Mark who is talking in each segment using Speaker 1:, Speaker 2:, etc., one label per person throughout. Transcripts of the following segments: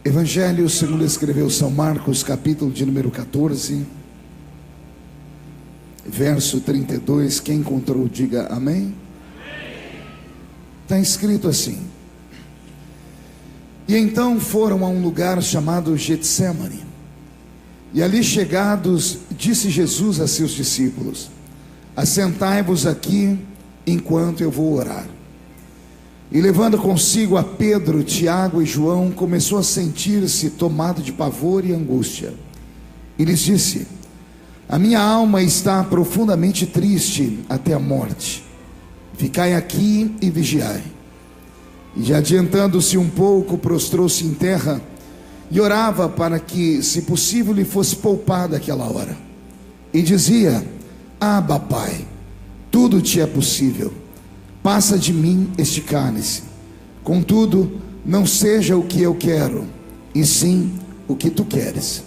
Speaker 1: Evangelho segundo escreveu São Marcos, capítulo de número 14, verso 32. Quem encontrou, diga amém. Está escrito assim: e então foram a um lugar chamado Getsêmani, e ali chegados, disse Jesus a seus discípulos: assentai-vos aqui, enquanto eu vou orar. E levando consigo a Pedro, Tiago e João, começou a sentir-se tomado de pavor e angústia, e lhes disse: a minha alma está profundamente triste até a morte, ficai aqui e vigiai. E adiantando-se um pouco, prostrou-se em terra e orava para que, se possível, lhe fosse poupada aquela hora. E dizia: Abba, Pai, tudo te é possível, passa de mim este cálice, contudo, não seja o que eu quero, e sim o que tu queres.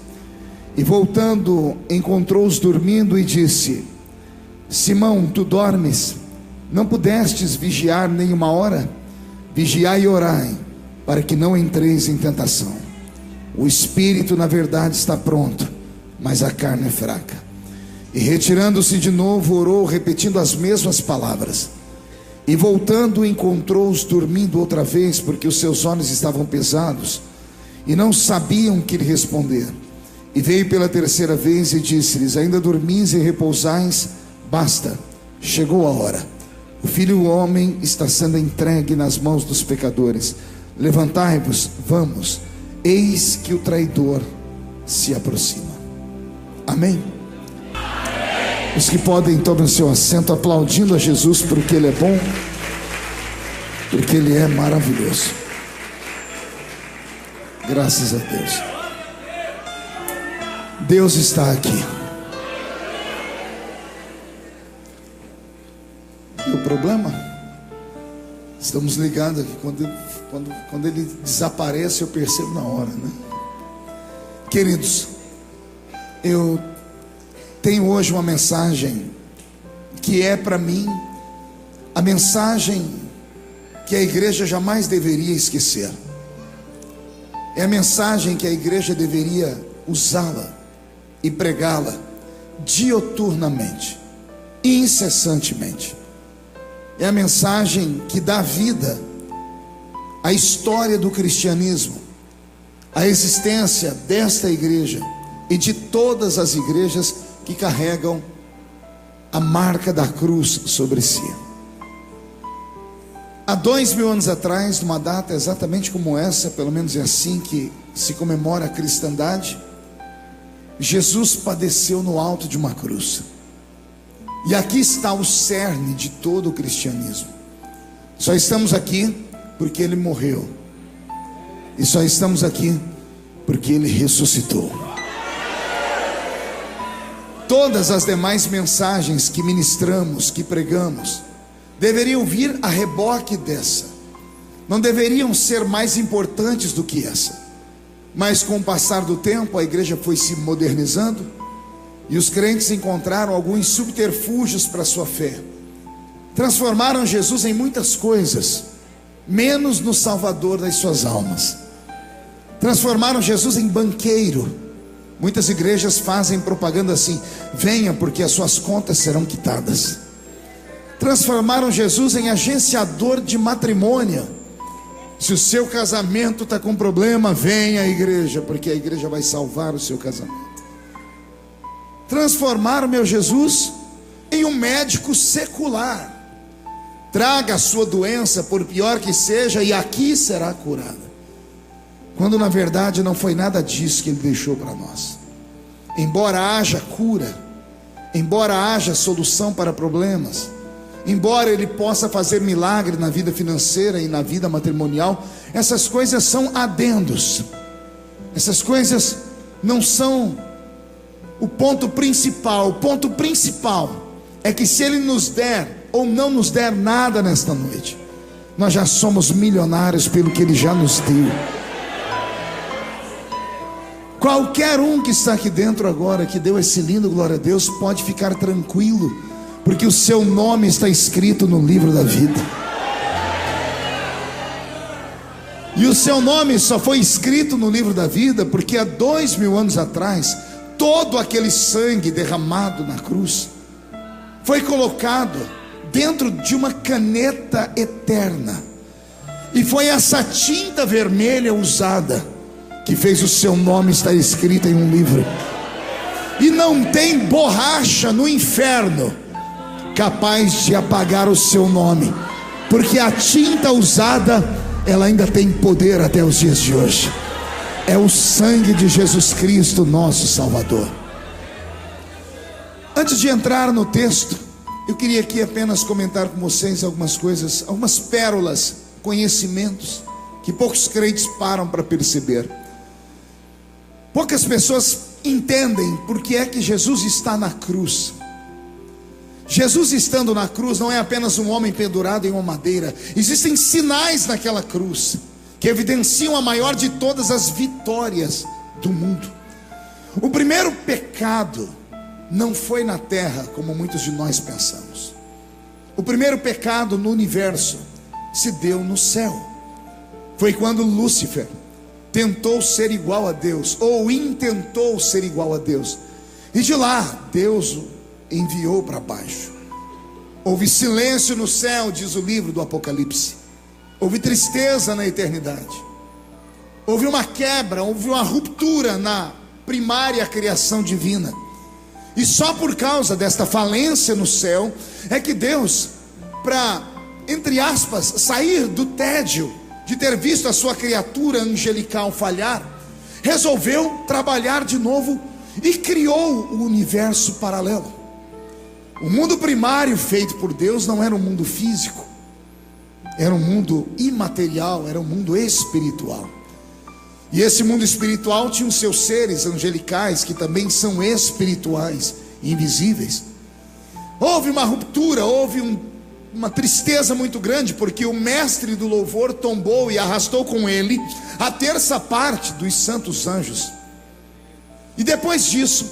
Speaker 1: E voltando, encontrou-os dormindo e disse: Simão, tu dormes? Não pudestes vigiar nem uma hora? Vigiai e orai, para que não entreis em tentação. O espírito, na verdade, está pronto, mas a carne é fraca. E retirando-se de novo, orou, repetindo as mesmas palavras. E voltando, encontrou-os dormindo outra vez, porque os seus olhos estavam pesados, e não sabiam o que lhe responder. E veio pela terceira vez e disse-lhes: ainda dormis e repousais? Basta, chegou a hora. O Filho do Homem está sendo entregue nas mãos dos pecadores. Levantai-vos, vamos, eis que o traidor se aproxima. Amém? Os que podem, tomem o seu assento, aplaudindo a Jesus, porque Ele é bom, porque Ele é maravilhoso. Graças a Deus. Deus está aqui. E o problema? Estamos ligados aqui. Quando Ele desaparece, eu percebo na hora, né? Queridos, eu tenho hoje uma mensagem que é para mim a mensagem que a igreja jamais deveria esquecer. É a mensagem que a igreja deveria usá-la e pregá-la dioturnamente, incessantemente. É a mensagem que dá vida à história do cristianismo, à existência desta igreja e de todas as igrejas que carregam a marca da cruz sobre si. Há 2000 anos atrás, numa data exatamente como essa, pelo menos é assim que se comemora a cristandade, Jesus padeceu no alto de uma cruz. E aqui está o cerne de todo o cristianismo. Só estamos aqui porque Ele morreu, e só estamos aqui porque Ele ressuscitou. Todas as demais mensagens que ministramos, que pregamos, deveriam vir a reboque dessa, não deveriam ser mais importantes do que essa. Mas com o passar do tempo, a igreja foi se modernizando, e os crentes encontraram alguns subterfúgios para a sua fé. Transformaram Jesus em muitas coisas, menos no Salvador das suas almas. Transformaram Jesus em banqueiro. Muitas igrejas fazem propaganda assim: venha porque as suas contas serão quitadas. Transformaram Jesus em agenciador de matrimônio. Se o seu casamento está com problema, venha à igreja, porque a igreja vai salvar o seu casamento. Transformaram meu Jesus em um médico secular. Traga a sua doença, por pior que seja, e aqui será curada. Quando na verdade não foi nada disso que Ele deixou para nós. Embora haja cura, embora haja solução para problemas, embora Ele possa fazer milagre na vida financeira e na vida matrimonial, essas coisas são adendos. Essas coisas não são o ponto principal. O ponto principal é que se Ele nos der ou não nos der nada nesta noite, nós já somos milionários pelo que Ele já nos deu. Qualquer um que está aqui dentro agora, que deu esse lindo glória a Deus, pode ficar tranquilo, porque o seu nome está escrito no livro da vida. E o seu nome só foi escrito no livro da vida porque há 2000 anos atrás, todo aquele sangue derramado na cruz foi colocado dentro de uma caneta eterna, e foi essa tinta vermelha usada que fez o seu nome estar escrito em um livro. E não tem borracha no inferno capaz de apagar o seu nome, porque a tinta usada, ela ainda tem poder até os dias de hoje. É o sangue de Jesus Cristo, nosso Salvador. Antes de entrar no texto, eu queria aqui apenas comentar com vocês algumas coisas, algumas pérolas, conhecimentos que poucos crentes param para perceber. Poucas pessoas entendem por que é que Jesus está na cruz. Jesus estando na cruz não é apenas um homem pendurado em uma madeira. Existem sinais naquela cruz que evidenciam a maior de todas as vitórias do mundo. O primeiro pecado não foi na terra, como muitos de nós pensamos. O primeiro pecado no universo se deu no céu. Foi quando Lúcifer tentou ser igual a Deus, ou intentou ser igual a Deus, e de lá Deus o enviou para baixo. Houve silêncio no céu, diz o livro do Apocalipse. Houve tristeza na eternidade. Houve uma quebra, houve uma ruptura na primária criação divina. E só por causa desta falência no céu é que Deus, para, entre aspas, sair do tédio de ter visto a sua criatura angelical falhar, resolveu trabalhar de novo e criou o universo paralelo. O mundo primário feito por Deus não era um mundo físico, era um mundo imaterial, era um mundo espiritual. E esse mundo espiritual tinha os seus seres angelicais, que também são espirituais, invisíveis. Houve uma ruptura, houve uma tristeza muito grande, porque o mestre do louvor tombou e arrastou com ele a terça parte dos santos anjos. E depois disso,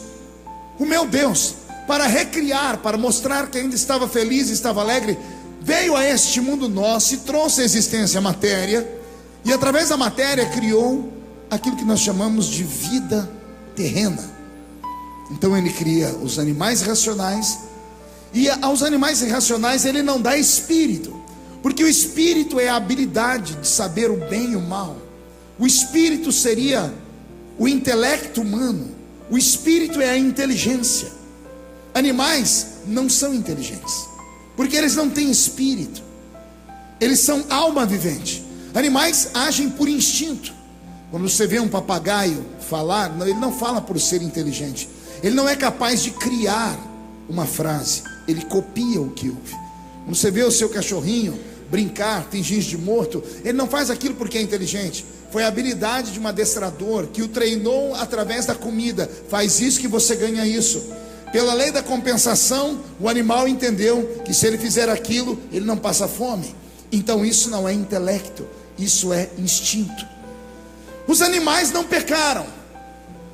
Speaker 1: o meu Deus, para recriar, para mostrar que ainda estava feliz, estava alegre, veio a este mundo nosso e trouxe à existência a matéria, e através da matéria criou aquilo que nós chamamos de vida terrena. Então ele cria os animais racionais, e aos animais irracionais ele não dá espírito, porque o espírito é a habilidade de saber o bem e o mal. O espírito seria o intelecto humano, o espírito é a inteligência. Animais não são inteligentes, porque eles não têm espírito, eles são alma vivente. Animais agem por instinto. Quando você vê um papagaio falar, ele não fala por ser inteligente, ele não é capaz de criar uma frase, ele copia o que ouve. Quando você vê o seu cachorrinho brincar, fingir de morto, ele não faz aquilo porque é inteligente, foi a habilidade de um adestrador que o treinou através da comida. Faz isso que você ganha isso. Pela lei da compensação, o animal entendeu que se ele fizer aquilo, ele não passa fome. Então isso não é intelecto, isso é instinto. Os animais não pecaram,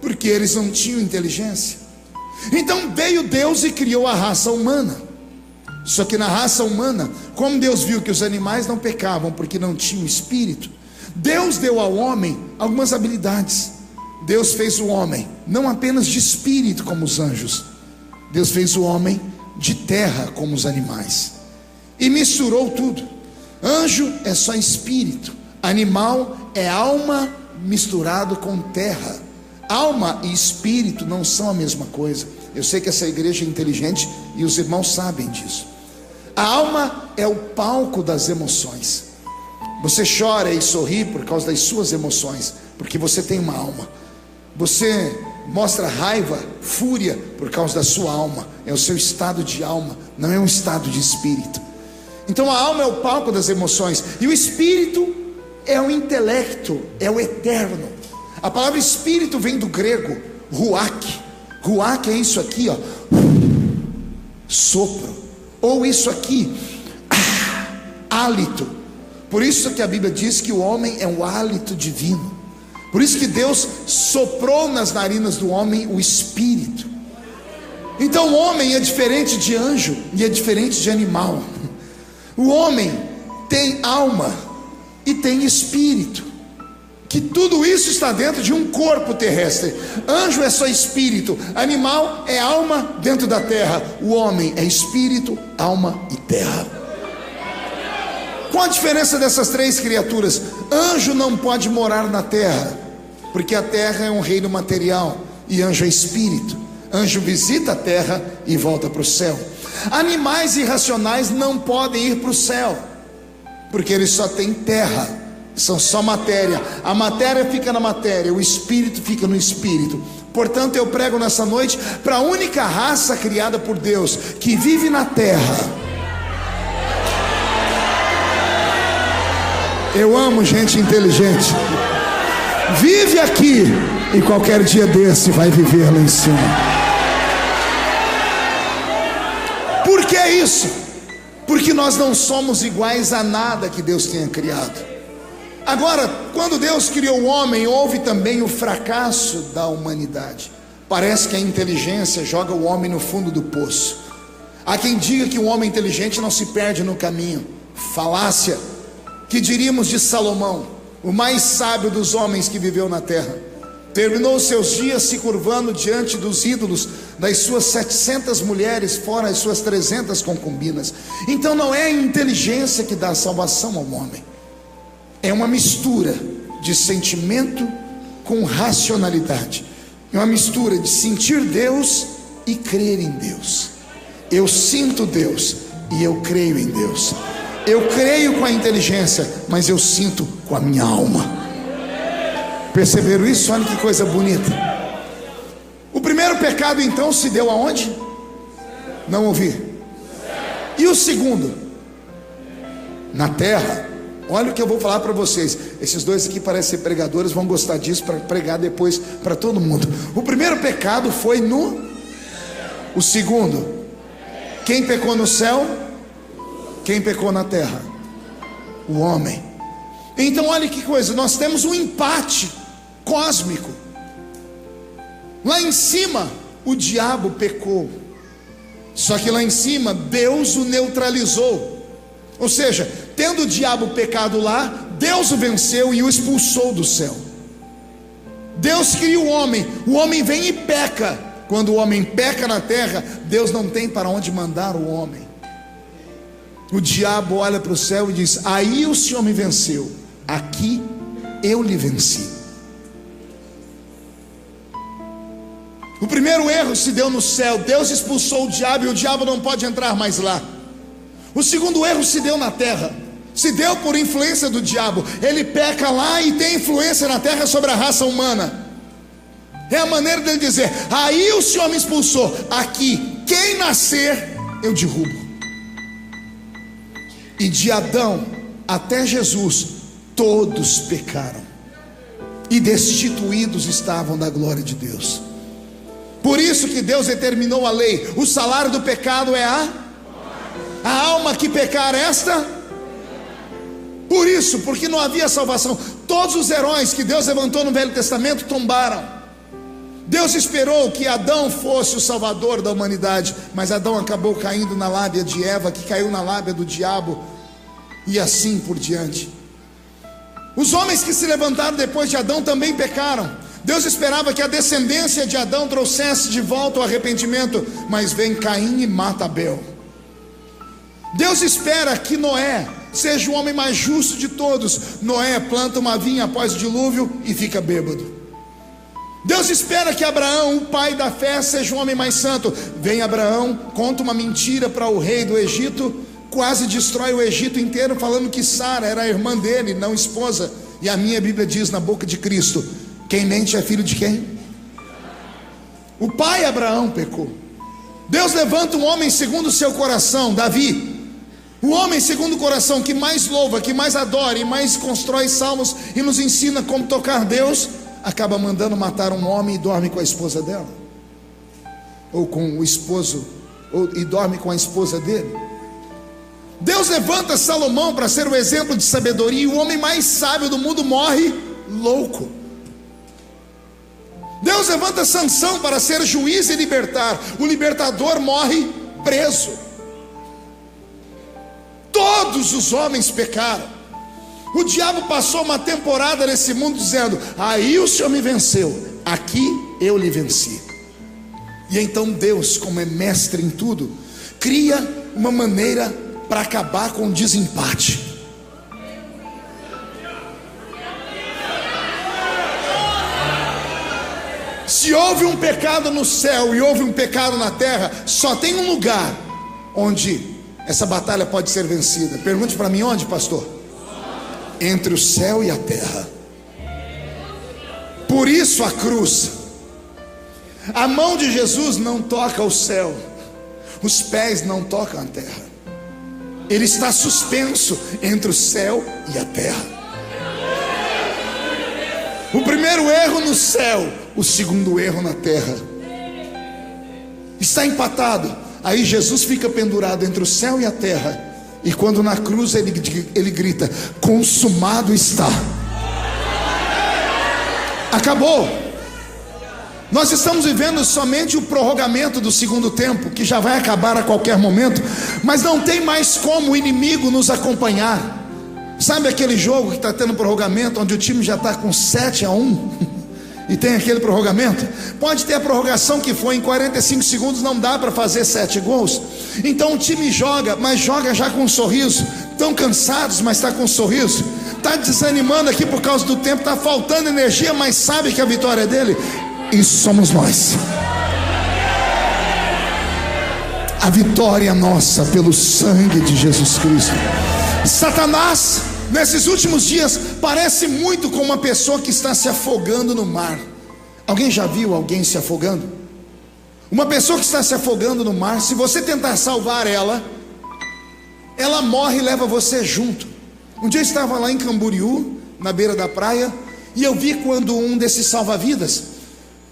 Speaker 1: porque eles não tinham inteligência. Então veio Deus e criou a raça humana. Só que na raça humana, como Deus viu que os animais não pecavam porque não tinham espírito, Deus deu ao homem algumas habilidades. Deus fez o homem não apenas de espírito como os anjos, Deus fez o homem de terra como os animais, e misturou tudo. Anjo é só espírito, animal é alma misturado com terra. Alma e espírito não são a mesma coisa. Eu sei que essa igreja é inteligente e os irmãos sabem disso. A alma é o palco das emoções. Você chora e sorri por causa das suas emoções, porque você tem uma alma. Você mostra raiva, fúria por causa da sua alma. É o seu estado de alma, não é um estado de espírito. Então a alma é o palco das emoções, e o espírito é o intelecto, é o eterno. A palavra espírito vem do grego ruach. Ruach é isso aqui, ó, sopro, ou isso aqui, hálito. Por isso que a Bíblia diz que o homem é o hálito divino. Por isso que Deus soprou nas narinas do homem o espírito. Então o homem é diferente de anjo e é diferente de animal. O homem tem alma e tem espírito. que tudo isso está dentro de um corpo terrestre. Anjo é só espírito, animal é alma dentro da terra, o homem é espírito, alma e terra. Qual a diferença dessas três criaturas? Anjo não pode morar na terra, porque a terra é um reino material, e anjo é espírito. Anjo visita a terra e volta para o céu. Animais irracionais não podem ir para o céu, porque eles só têm terra, são só matéria. A matéria fica na matéria, o espírito fica no espírito. Portanto, eu prego nessa noite para a única raça criada por Deus que vive na terra. Eu amo gente inteligente. Vive aqui e qualquer dia desse vai viver lá em cima. Por que isso? Porque nós não somos iguais a nada que Deus tenha criado. Agora, quando Deus criou o homem, houve também o fracasso da humanidade. Parece que a inteligência joga o homem no fundo do poço. Há quem diga que o homem inteligente não se perde no caminho. Falácia. Que diríamos de Salomão, o mais sábio dos homens que viveu na terra? Terminou os seus dias se curvando diante dos ídolos das suas 700 mulheres, fora as suas 300 concubinas. Então não é a inteligência que dá a salvação ao homem. É uma mistura de sentimento com racionalidade. É uma mistura de sentir Deus e crer em Deus. Eu sinto Deus e eu creio em Deus. Eu creio com a inteligência, mas eu sinto com a minha alma. Perceberam isso? Olha que coisa bonita. O primeiro pecado então se deu aonde? Não ouvi. E o segundo? Na terra. Olha o que eu vou falar para vocês. Esses dois aqui parecem ser pregadores, vão gostar disso para pregar depois para todo mundo. O primeiro pecado foi no... O segundo? Quem pecou no céu? Quem pecou na terra? O homem. Então olha que coisa, nós temos um empate cósmico. Lá em cima o diabo pecou, só que lá em cima Deus o neutralizou. Ou seja, tendo o diabo pecado lá, Deus o venceu e o expulsou do céu. Deus cria o homem vem e peca. Quando o homem peca na terra, Deus não tem para onde mandar o homem. O diabo olha para o céu e diz: aí o Senhor me venceu, aqui eu lhe venci. O primeiro erro se deu no céu, Deus expulsou o diabo e o diabo não pode entrar mais lá. O segundo erro se deu na terra, se deu por influência do diabo. Ele peca lá e tem influência na terra sobre a raça humana. É a maneira dele dizer: aí o Senhor me expulsou, aqui quem nascer eu derrubo. E de Adão até Jesus todos pecaram e destituídos estavam da glória de Deus. Por isso que Deus determinou a lei. O salário do pecado é a alma que pecar esta. Por isso, porque não havia salvação, todos os heróis que Deus levantou no Velho Testamento tombaram. Deus esperou que Adão fosse o salvador da humanidade, mas Adão acabou caindo na lábia de Eva, que caiu na lábia do diabo, e assim por diante. Os homens que se levantaram depois de Adão também pecaram. Deus esperava que a descendência de Adão trouxesse de volta o arrependimento, mas vem Caim e mata Abel. Deus espera que Noé seja o homem mais justo de todos. Noé planta uma vinha após o dilúvio e fica bêbado. Deus espera que Abraão, o pai da fé, seja o homem mais santo. Vem Abraão, conta uma mentira para o rei do Egito, quase destrói o Egito inteiro, falando que Sara era a irmã dele, não esposa. E a minha Bíblia diz na boca de Cristo: quem mente é filho de quem? O pai Abraão pecou. Deus levanta um homem segundo o seu coração, Davi. O homem segundo o coração, que mais louva, que mais adora e mais constrói salmos e nos ensina como tocar Deus, acaba mandando matar um homem e dorme com a esposa dela, ou com o esposo, e dorme com a esposa dele. Deus levanta Salomão para ser o exemplo de sabedoria, e o homem mais sábio do mundo morre louco. Deus levanta Sansão para ser juiz e libertar, o libertador morre preso. Todos os homens pecaram. O diabo passou uma temporada nesse mundo dizendo: aí o Senhor me venceu, aqui eu lhe venci. E então Deus, como é mestre em tudo, cria uma maneira para acabar com o desempate. Se houve um pecado no céu e houve um pecado na terra, só tem um lugar onde essa batalha pode ser vencida. Pergunte para mim: onde, pastor? Entre o céu e a terra. Por isso a cruz. A mão de Jesus não toca o céu, os pés não tocam a terra. Ele está suspenso entre o céu e a terra. O primeiro erro no céu, o segundo erro na terra. Está empatado. Aí Jesus fica pendurado entre o céu e a terra. E quando na cruz ele grita: consumado está. Acabou. Nós estamos vivendo somente o prorrogamento do segundo tempo, que já vai acabar a qualquer momento. Mas não tem mais como o inimigo nos acompanhar. Sabe aquele jogo que está tendo prorrogamento, onde o time já está com 7-1 e tem aquele prorrogamento? Pode ter a prorrogação que foi em 45 segundos, não dá para fazer 7 gols. Então o time joga, mas joga já com um sorriso. Estão cansados, mas está com um sorriso. Está desanimando aqui por causa do tempo, está faltando energia, mas sabe que a vitória é dele. Isso somos nós. A vitória é nossa pelo sangue de Jesus Cristo. Satanás, nesses últimos dias, parece muito com uma pessoa que está se afogando no mar. Alguém já viu alguém se afogando? Uma pessoa que está se afogando no mar, se você tentar salvar ela, ela morre e leva você junto. Um dia eu estava lá em Camboriú, na beira da praia, e eu vi quando um desses salva-vidas,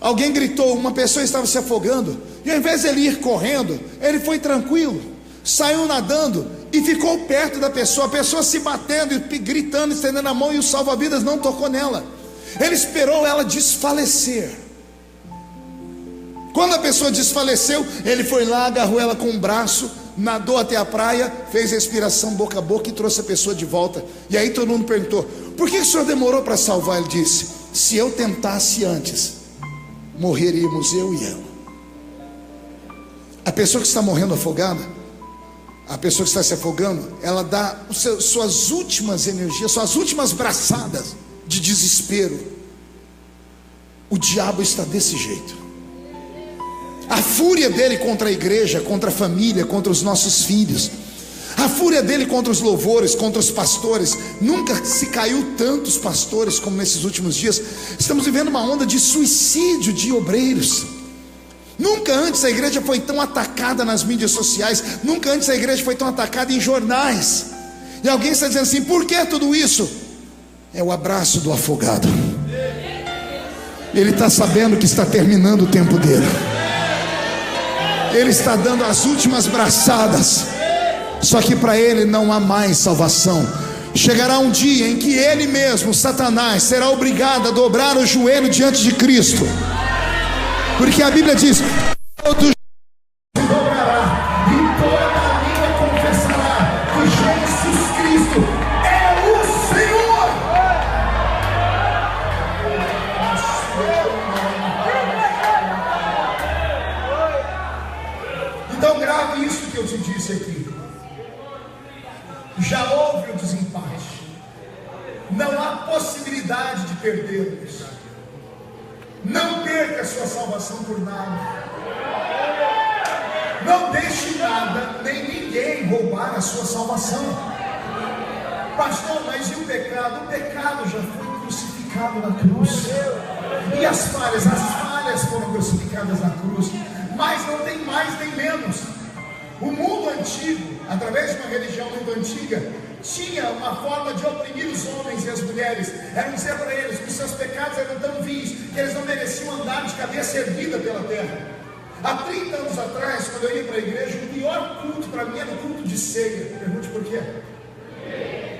Speaker 1: alguém gritou, uma pessoa estava se afogando, e ao invés de ele ir correndo, ele foi tranquilo, saiu nadando e ficou perto da pessoa, a pessoa se batendo e gritando, estendendo a mão, e o salva-vidas não tocou nela. Ele esperou ela desfalecer. Quando a pessoa desfaleceu, ele foi lá, agarrou ela com um braço, nadou até a praia, fez respiração boca a boca e trouxe a pessoa de volta. E aí todo mundo perguntou: por que o senhor demorou para salvar? Ele disse: se eu tentasse antes, morreríamos eu e ela. A pessoa que está morrendo afogada, a pessoa que está se afogando, ela dá suas últimas energias, suas últimas braçadas de desespero. O diabo está desse jeito. A fúria dele contra a igreja, contra a família, contra os nossos filhos, a fúria dele contra os louvores, contra os pastores. Nunca se caiu tantos pastores como nesses últimos dias. Estamos vivendo uma onda de suicídio de obreiros. Nunca antes a igreja foi tão atacada nas mídias sociais. Nunca antes a igreja foi tão atacada em jornais. E alguém está dizendo assim: por que tudo isso? É o abraço do afogado. Ele está sabendo que está terminando o tempo dele. Ele está dando as últimas braçadas. Só que para ele não há mais salvação. Chegará um dia em que ele mesmo, Satanás, será obrigado a dobrar o joelho diante de Cristo. Porque a Bíblia diz: todo joelho se dobrará e toda língua confessará que Jesus Cristo é o Senhor. Então grave isso que eu te disse aqui. Já houve o desempate. Não há possibilidade de perdermos. Não perca a sua salvação por nada. Não deixe nada, nem ninguém roubar a sua salvação. Pastor, mas e o pecado? O pecado já foi crucificado na cruz. E as falhas foram crucificadas na cruz. Mas não tem mais nem menos. O mundo antigo, através de uma religião muito antiga, tinha uma forma de oprimir os homens e as mulheres. Era dizer para eles que os seus pecados eram tão vis que eles não mereciam andar de cabeça erguida pela terra. Há 30 anos atrás, quando eu ia para a igreja, o pior culto para mim era o culto de ceia. Pergunte por quê?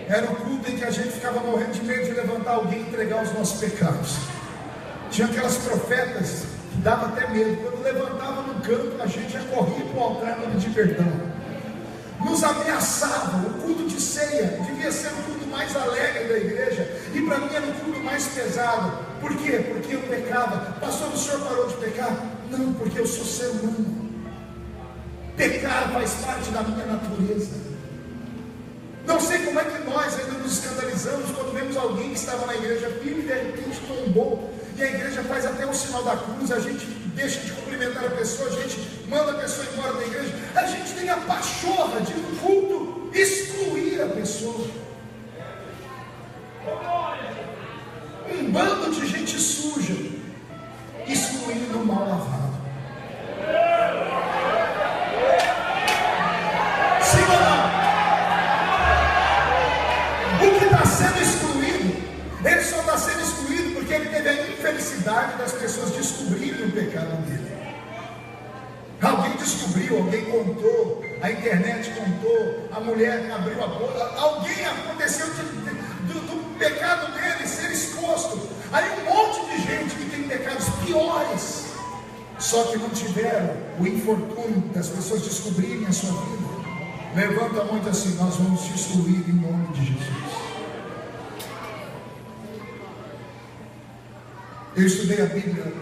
Speaker 1: Era um culto em que a gente ficava morrendo de medo de levantar alguém e entregar os nossos pecados. Tinha aquelas profetas que dava até medo. Quando levantava no canto, a gente já corria para o altar para pedir perdão. Nos ameaçavam. O culto de ceia devia ser um culto mais alegre da igreja, e para mim era o culto mais pesado. Por quê? Porque eu pecava. Pastor, o senhor parou de pecar? Não, porque eu sou ser humano. Pecar faz parte da minha natureza. Não sei como é que nós ainda nos escandalizamos quando vemos alguém que estava na igreja firme e de repente tombou, e a igreja faz até o sinal da cruz, a gente deixa de cumprimentar a pessoa, a gente manda a pessoa embora da igreja, a gente tem a pachorra de no culto excluir a pessoa. Um bando de gente suja excluindo o mal lavado. Sim ou não? O que está sendo excluído, ele só está sendo excluído porque ele teve a infelicidade das pessoas descobrirem o pecado dele. Alguém descobriu, alguém contou, a internet contou, a mulher abriu a boca, alguém aconteceu do pecado dele ser exposto. Aí um monte de gente que tem pecados piores, só que não tiveram o infortúnio das pessoas descobrirem a sua vida. Levanta a mão e diz assim: nós vamos te excluir em nome de Jesus. Eu estudei a Bíblia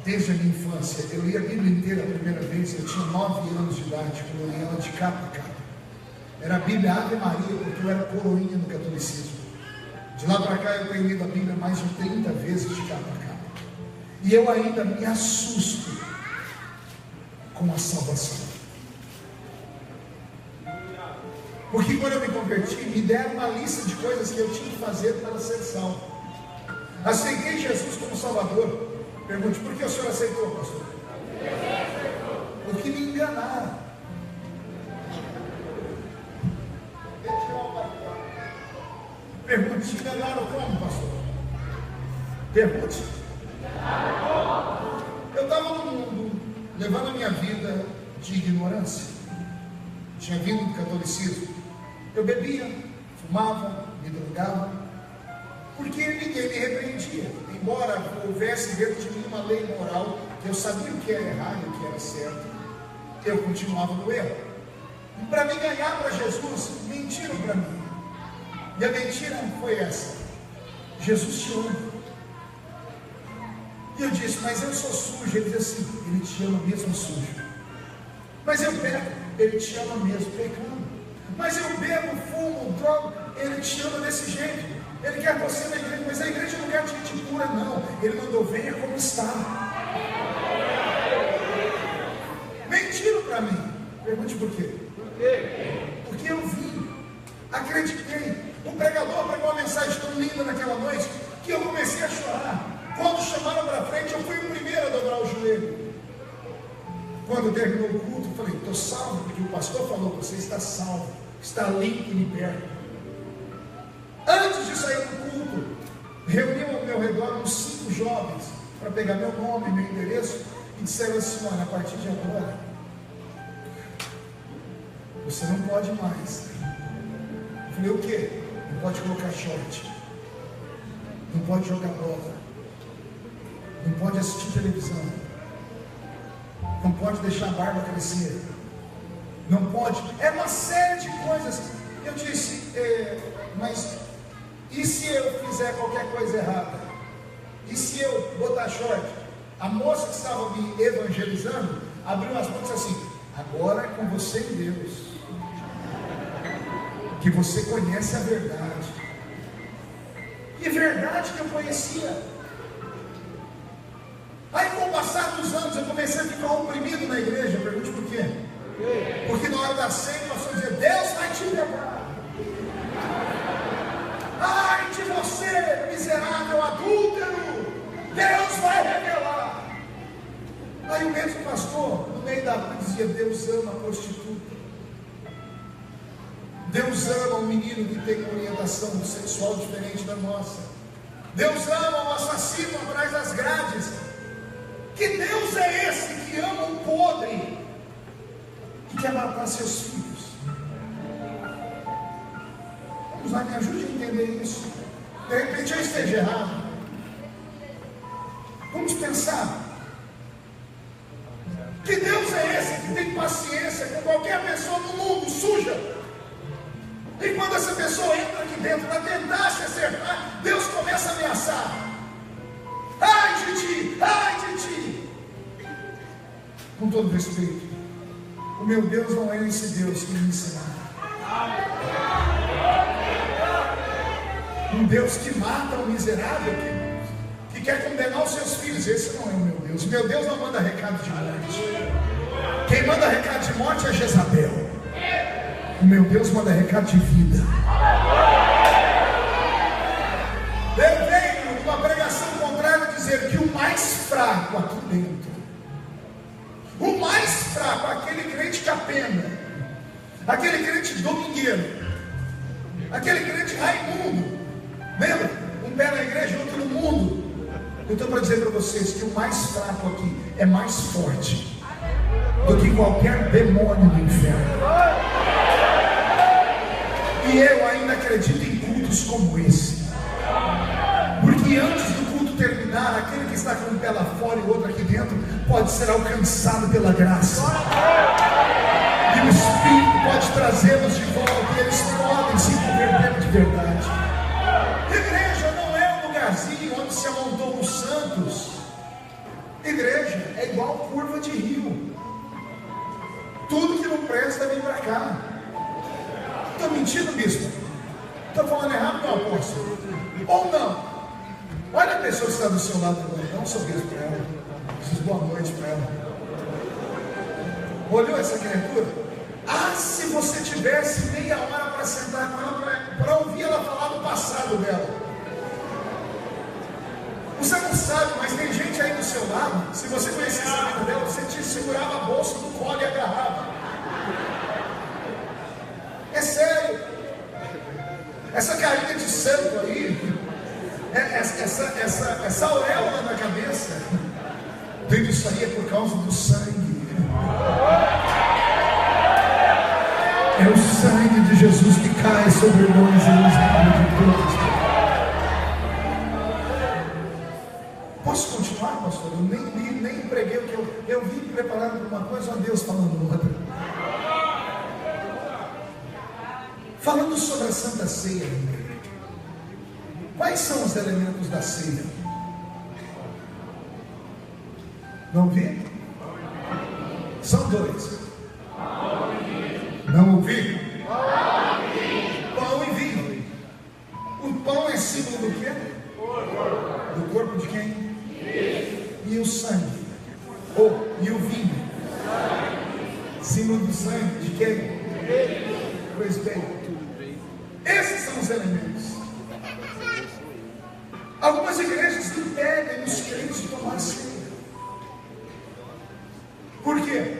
Speaker 1: desde a minha infância. Eu li a Bíblia inteira a primeira vez, eu tinha 9 anos de idade, quando eu li ela de capa a capa. Era a Bíblia Ave Maria, porque eu era coroinha no catolicismo. De lá para cá eu tenho lido a Bíblia mais de 30 vezes de capa a capa. E eu ainda me assusto com a salvação. Porque quando eu me converti, me deram uma lista de coisas que eu tinha que fazer para ser salvo. Aceitei Jesus como Salvador. Pergunte: por que o senhor aceitou, pastor? Porque me enganaram. Pergunte: me enganaram como, pastor? Pergunte. Eu estava no mundo, levando a minha vida de ignorância. Tinha vindo do catolicismo. Eu bebia, fumava, me drogava, porque ninguém me repreendia. Embora houvesse dentro de mim uma lei moral, que eu sabia o que era errado e o que era certo, eu continuava no erro. E para me ganhar para Jesus, mentiram para mim. E a mentira foi essa: Jesus te ama. E eu disse: mas eu sou sujo. Ele disse assim: ele te ama mesmo sujo. Mas eu peco. Ele te ama mesmo pecando. Mas eu bebo, fumo, drogo. Ele te ama desse jeito. Ele quer você na igreja, mas a igreja não quer gente pura, não. Ele mandou: venha como está. Mentiram para mim. Pergunte por quê? Porque eu vim, acreditei. O pregador pregou uma mensagem tão linda naquela noite que eu comecei a chorar. Quando chamaram para frente, eu fui o primeiro a dobrar o joelho. Quando terminou o culto, eu falei: estou salvo, porque o pastor falou: você está salvo, está limpo e liberto. Antes de sair do culto, reuniu ao meu redor uns 5 jovens para pegar meu nome, meu endereço, e disseram assim: olha, a partir de agora você não pode mais. Eu falei: o quê? Não pode colocar short, não pode jogar bola, não pode assistir televisão, não pode deixar a barba crescer, não pode, é uma série de coisas. Eu disse: mas e se eu fizer qualquer coisa errada? E se eu botar short? A moça que estava me evangelizando abriu as mãos e disse assim: agora é com você e Deus, que você conhece a verdade. E verdade que eu conhecia. Aí com o passar dos anos eu comecei a ficar oprimido na igreja. Pergunte por quê? Porque na hora da ceia o pastor dizia: Deus vai te levar. Ai de você, miserável adúltero, Deus vai revelar. Aí o mesmo pastor, no meio da rua, dizia: Deus ama a prostituta, Deus ama um menino que tem uma orientação sexual diferente da nossa, Deus ama o assassino atrás das grades. Que Deus é esse que ama um podre e quer matar seus filhos? Vamos lá, me ajude a entender isso. De repente eu esteja errado. Vamos pensar. Que Deus é esse que tem paciência com qualquer pessoa no mundo suja? E quando essa pessoa entra aqui dentro para tentar se acertar, Deus começa a ameaçar. Ai de ti, ai de ti. Com todo respeito, o meu Deus não é esse Deus que me ensinaram. Um Deus que mata o miserável, que quer condenar os seus filhos. Esse não é o meu Deus. Meu Deus não manda recado de morte. Quem manda recado de morte é Jezabel. O meu Deus manda recado de vida. Eu venho uma pregação contrária dizer que o mais fraco aqui dentro, o mais fraco, aquele crente capena, aquele crente domingueiro, aquele crente Raimundo, lembra? Um pé na igreja e outro no mundo. Eu estou para dizer para vocês que o mais fraco aqui é mais forte do que qualquer demônio do inferno. E eu ainda acredito em cultos como esse, porque antes do culto terminar, aquele que está com um pé lá fora e o outro aqui dentro pode ser alcançado pela graça, e o Espírito pode trazê-los de volta, e eles podem se converter de verdade. Igreja não é um lugarzinho onde se amontou os santos. Igreja é igual curva de rio. Tudo que não presta vem para cá. Estou mentindo, bispo? Estou falando errado, meu apóstolo? Ou não? Olha a pessoa que está do seu lado agora. Dá um sorriso para ela. Diz boa noite para ela. Olhou essa criatura? Ah, se você tivesse meia hora para sentar com ela, para ouvir ela falar do passado dela. Você não sabe, mas tem gente aí do seu lado. Se você conhecesse a vida dela, você te segurava a bolsa do colo e agarrava. É sério. Essa carinha de santo aí, essa auréola na cabeça, tudo isso aí é por causa do sangue. É o sangue de Jesus que cai sobre nós e nos livra de todos. Posso continuar, pastor? Eu nem preguei o que eu vim preparado para uma coisa, ó Deus falando outra. Falando sobre a Santa Ceia, quais são os elementos da ceia? Não vi? São dois. Não ouvi? Pão e vinho. O pão é símbolo do quê? Do corpo de quem? E o sangue. E o vinho. Símbolo do sangue de quem? Pois bem, esses são os elementos. Algumas igrejas impedem os crentes de tomar ceia. Por quê?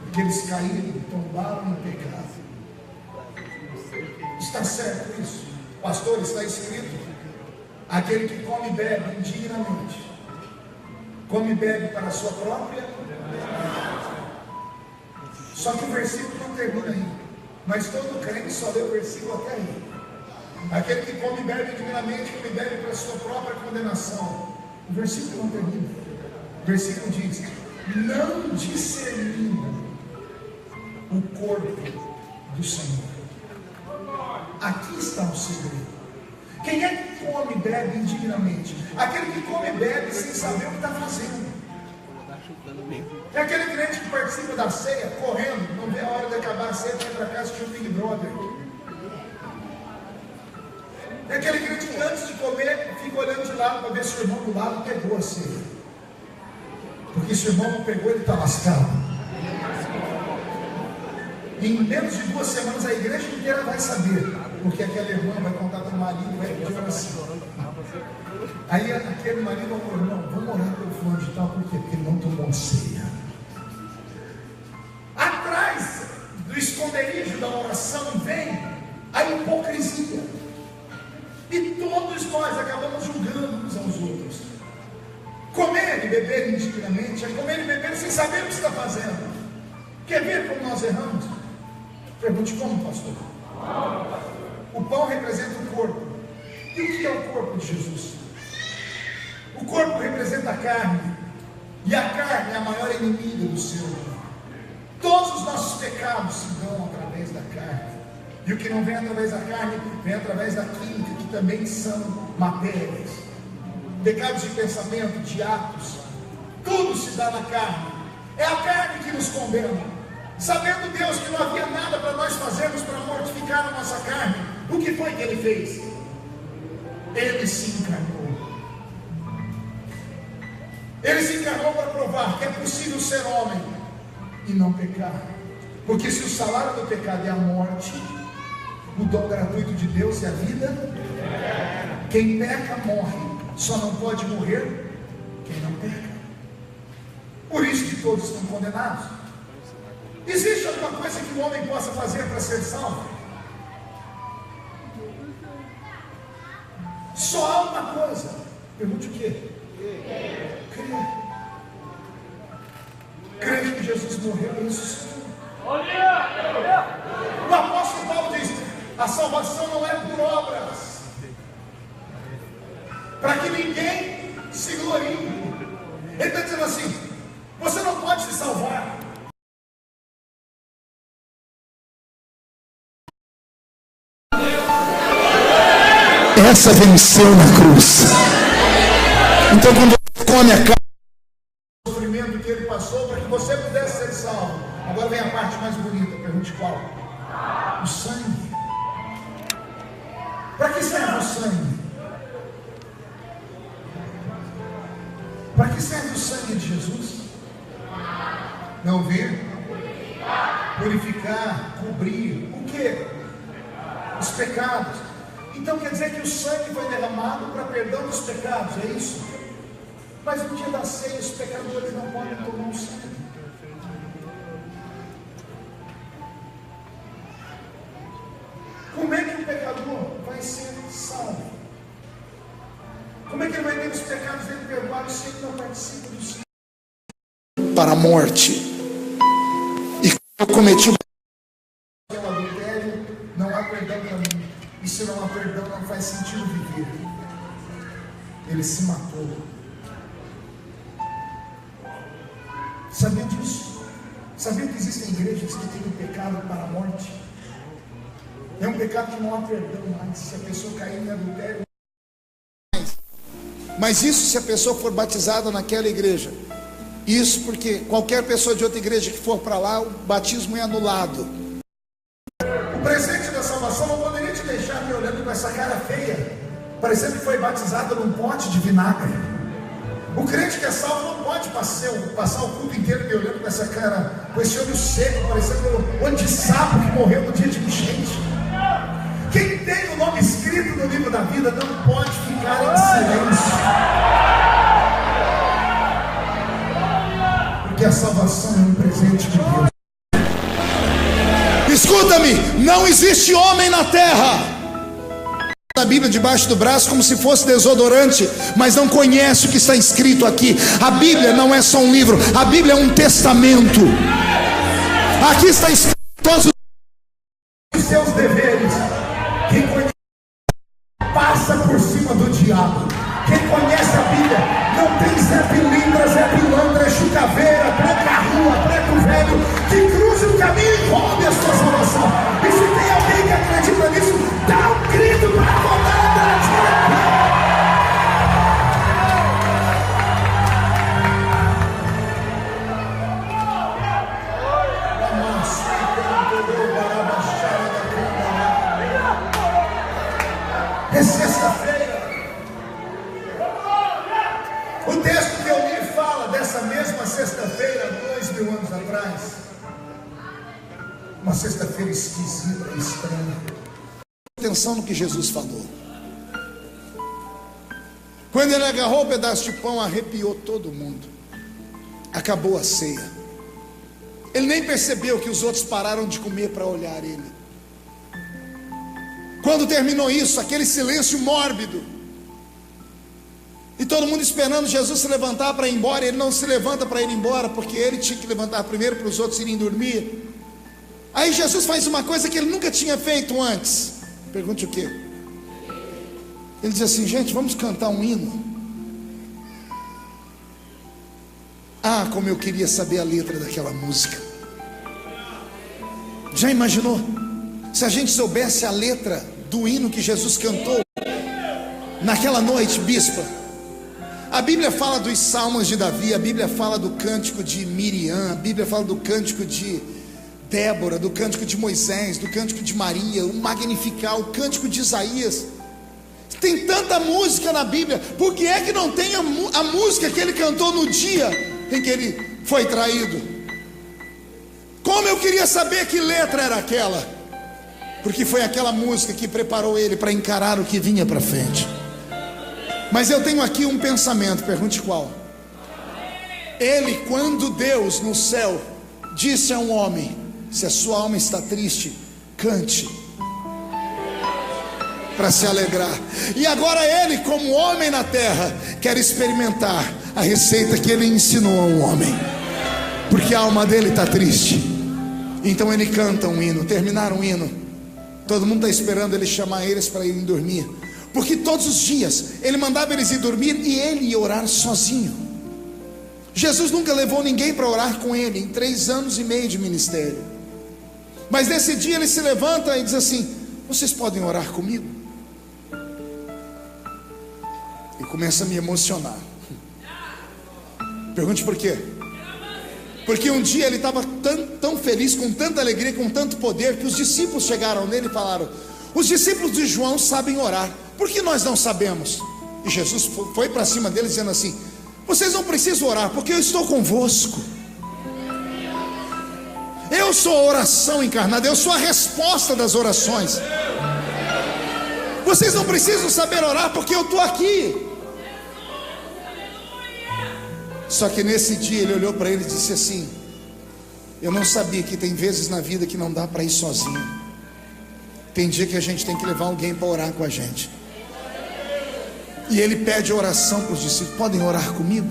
Speaker 1: Porque eles caíram, tombaram em pecado. Está certo isso? Pastor, está escrito: aquele que come e bebe indignamente, come e bebe para a sua própria. Só que o versículo não termina aí. Mas todo crente só lê o versículo até aí. Aquele que come e bebe indignamente, come e bebe para a sua própria condenação. O versículo não termina. O versículo diz: não discernindo o corpo do Senhor. Aqui está o segredo. Quem é que come e bebe indignamente? Aquele que come e bebe sem saber o que está fazendo. É aquele crente que participa da ceia correndo, não vê a hora de acabar a ceia, vai para casa assistir o Big Brother. É aquele crente que antes de comer fica olhando de lado para ver se o irmão do lado pegou a ceia. Porque se o irmão não pegou, ele está lascado. Em menos de 2 semanas a igreja inteira vai saber, porque aquela irmã vai contar para o marido, vai pedir oração. Aí aquele marido vai falar: não, vamos orar pelo fulano de tal. Por quê? Porque ele não tomou ceia. Atrás do esconderijo da oração vem a hipocrisia. E todos nós acabamos julgando uns aos outros. Comer e beber indignamente é comer e beber sem saber o que está fazendo. Quer ver como nós erramos? Pergunte como, pastor? O pão representa o corpo. E o que é o corpo de Jesus? O corpo representa a carne. E a carne é a maior inimiga do ser humano. Todos os nossos pecados se dão através da carne. E o que não vem através da carne, vem através da química, que também são matérias. Pecados de pensamento, de atos, tudo se dá na carne. É a carne que nos condena. Sabendo Deus que não havia nada para nós fazermos para mortificar a nossa carne, o que foi que Ele fez? Ele se encarnou. Ele se encarnou para provar que é possível ser homem e não pecar. Porque se o salário do pecado é a morte, o dom gratuito de Deus é a vida. Quem peca morre. Só não pode morrer quem não peca. Por isso que todos estão condenados. Existe alguma coisa que o homem possa fazer para ser salvo? Só há uma coisa. Pergunte o quê? Crer. Crer que Jesus morreu e ressuscitou. O apóstolo Paulo diz: a salvação não é por obras, para que ninguém se glorie. Ele está dizendo assim: você não pode se salvar. Essa venceu na cruz. Então quando você come a carne, o sofrimento que ele passou para que você pudesse ser salvo. Agora vem a parte mais bonita. Pergunte qual? O sangue. Para que serve o sangue? Para que serve o sangue de Jesus? Não ver? Purificar, cobrir. O que? Os pecados. Então quer dizer que o sangue foi derramado para perdão dos pecados, é isso? Mas no dia da ceia os pecadores não podem tomar o sangue. Como é que o pecador vai ser salvo? Como é que ele vai ter os pecados dele perdoados se ele não participa do sangue? Para a morte. E quando eu cometi o adultério, não há perdão para mim. E se não há perdão, não faz sentido viver. Ele se matou. Sabia disso? Sabia que existem igrejas que têm um pecado para a morte? É um pecado que não há perdão mais. Se a pessoa cair em adultério. Mas isso se a pessoa for batizada naquela igreja. Isso porque qualquer pessoa de outra igreja que for para lá, o batismo é anulado. O presente da salvação não poderia te deixar me olhando com essa cara feia, parecendo que foi batizado num pote de vinagre. O crente que é salvo não pode passar o culto inteiro me olhando com essa cara, com esse olho seco, parecendo olho de sapo que morreu no dia de enchente. Quem tem o nome escrito no livro da vida não pode ficar em silêncio, porque a salvação é um presente de Deus. Escuta-me, não existe homem na terra a Bíblia debaixo do braço como se fosse desodorante, mas não conhece o que está escrito aqui. A Bíblia não é só um livro, a Bíblia é um testamento. Aqui está escrito todos os seus deveres. Quem conhece passa por cima do diabo. Quem conhece a Bíblia não tem Zé Pilintra, Zé Pilantra, Chucaveira, Branca Rua, Preto Velho, que cruze o caminho e roube a sua salvação. E se tem alguém que acredita nisso, dá um grito para voltar atrás. É sexta-feira. O texto que eu li fala dessa mesma sexta-feira, 2000 anos atrás. Uma sexta-feira esquisita e estranha. Atenção no que Jesus falou. Quando ele agarrou o pedaço de pão, arrepiou todo mundo. Acabou a ceia. Ele nem percebeu que os outros pararam de comer para olhar ele. Quando terminou isso, aquele silêncio mórbido, e todo mundo esperando Jesus se levantar para ir embora, ele não se levanta para ir embora, porque ele tinha que levantar primeiro para os outros irem dormir. Aí Jesus faz uma coisa que ele nunca tinha feito antes. Pergunte o quê? Ele diz assim: gente, vamos cantar um hino. Ah, como eu queria saber a letra daquela música. Já imaginou? Se a gente soubesse a letra do hino que Jesus cantou naquela noite, bispa. A Bíblia fala dos salmos de Davi, a Bíblia fala do cântico de Miriam, a Bíblia fala do cântico de Débora, do cântico de Moisés, do cântico de Maria, o Magnificat, o cântico de Isaías. Tem tanta música na Bíblia, por que é que não tem a música que ele cantou no dia em que ele foi traído? Como eu queria saber que letra era aquela, porque foi aquela música que preparou ele para encarar o que vinha para frente. Mas eu tenho aqui um pensamento, pergunte qual. Ele, quando Deus no céu disse a um homem: se a sua alma está triste, cante, para se alegrar. E agora ele, como homem na terra, quer experimentar a receita que ele ensinou a um homem, porque a alma dele está triste. Então ele canta um hino. Terminaram o hino, todo mundo está esperando ele chamar eles para irem dormir, porque todos os dias ele mandava eles ir dormir e ele ia orar sozinho. Jesus nunca levou ninguém para orar com ele em 3 anos e meio de ministério. Mas nesse dia ele se levanta e diz assim: vocês podem orar comigo? E começa a me emocionar. Pergunte por quê? Porque um dia ele estava tão feliz, com tanta alegria, com tanto poder, que os discípulos chegaram nele e falaram: os discípulos de João sabem orar, por que nós não sabemos? E Jesus foi para cima deles dizendo assim: vocês não precisam orar, porque eu estou convosco. Eu sou a oração encarnada, eu sou a resposta das orações. Vocês não precisam saber orar, porque eu estou aqui. Só que nesse dia ele olhou para ele e disse assim: eu não sabia que tem vezes na vida que não dá para ir sozinho. Tem dia que a gente tem que levar alguém para orar com a gente. E ele pede oração para os discípulos: podem orar comigo?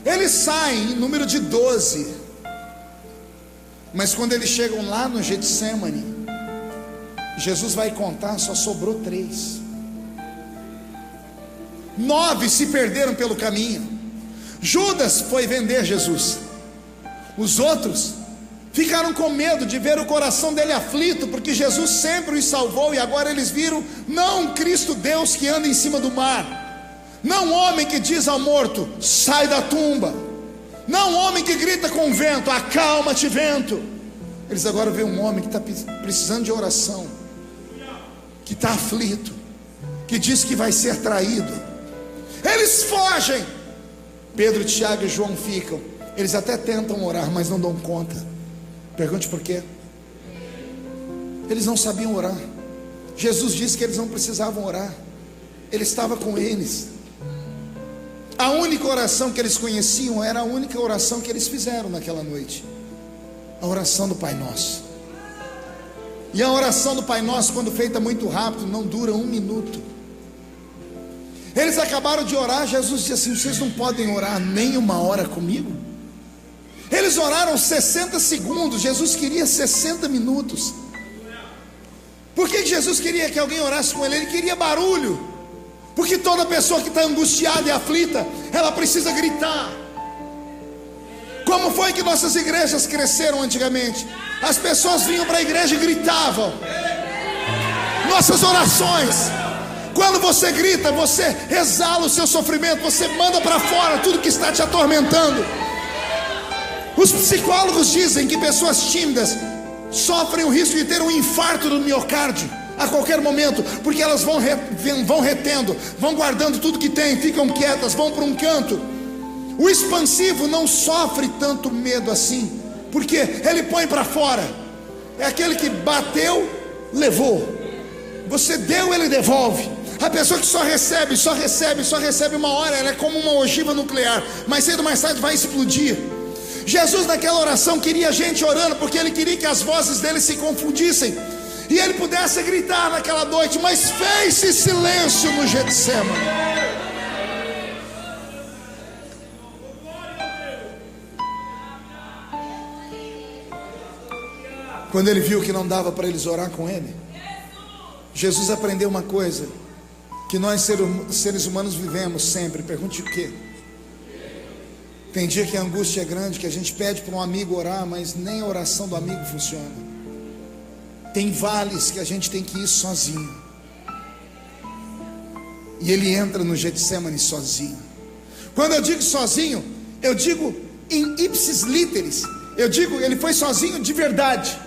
Speaker 1: Eles saem em número de 12. Mas quando eles chegam lá no Getsemane, Jesus vai contar, só sobrou 3. 9 se perderam pelo caminho. Judas foi vender Jesus. Os outros ficaram com medo de ver o coração dele aflito, porque Jesus sempre os salvou, e agora eles viram não um Cristo Deus que anda em cima do mar, não um homem que diz ao morto: sai da tumba, não um homem que grita com o vento: acalma-te, vento. Eles agora veem um homem que está precisando de oração, que está aflito, que diz que vai ser traído. Eles fogem. Pedro, Tiago e João ficam. Eles até tentam orar, mas não dão conta. Pergunte por quê? Eles não sabiam orar. Jesus disse que eles não precisavam orar, ele estava com eles. A única oração que eles conheciam era a única oração que eles fizeram naquela noite: a oração do Pai Nosso. E a oração do Pai Nosso, quando feita muito rápido, não dura 1 minuto. Eles acabaram de orar. Jesus disse assim: vocês não podem orar nem 1 hora comigo? Eles oraram 60 segundos, Jesus queria 60 minutos. Por que Jesus queria que alguém orasse com ele? Ele queria barulho, porque toda pessoa que está angustiada e aflita, ela precisa gritar. Como foi que nossas igrejas cresceram antigamente? As pessoas vinham para a igreja e gritavam. Nossas orações, quando você grita, você exala o seu sofrimento, você manda para fora tudo que está te atormentando. Os psicólogos dizem que pessoas tímidas sofrem o risco de ter um infarto do miocárdio a qualquer momento, porque elas vão retendo, vão guardando tudo que tem, ficam quietas, vão para um canto. O expansivo não sofre tanto medo assim, porque ele põe para fora. É aquele que bateu, levou. Você deu, ele devolve. A pessoa que só recebe 1 hora, ela é como uma ogiva nuclear, mais cedo ou mais tarde vai explodir. Jesus naquela oração queria gente orando, porque ele queria que as vozes dele se confundissem e ele pudesse gritar naquela noite, mas fez-se silêncio no Getsemane. Quando ele viu que não dava para eles orar com ele, Jesus aprendeu uma coisa que nós seres humanos vivemos sempre. Pergunte o quê? Tem dia que a angústia é grande, que a gente pede para um amigo orar, mas nem a oração do amigo funciona. Tem vales que a gente tem que ir sozinho. E ele entra no Getsemane sozinho. Quando eu digo sozinho, eu digo em ipsis literis. Eu digo, ele foi sozinho de verdade.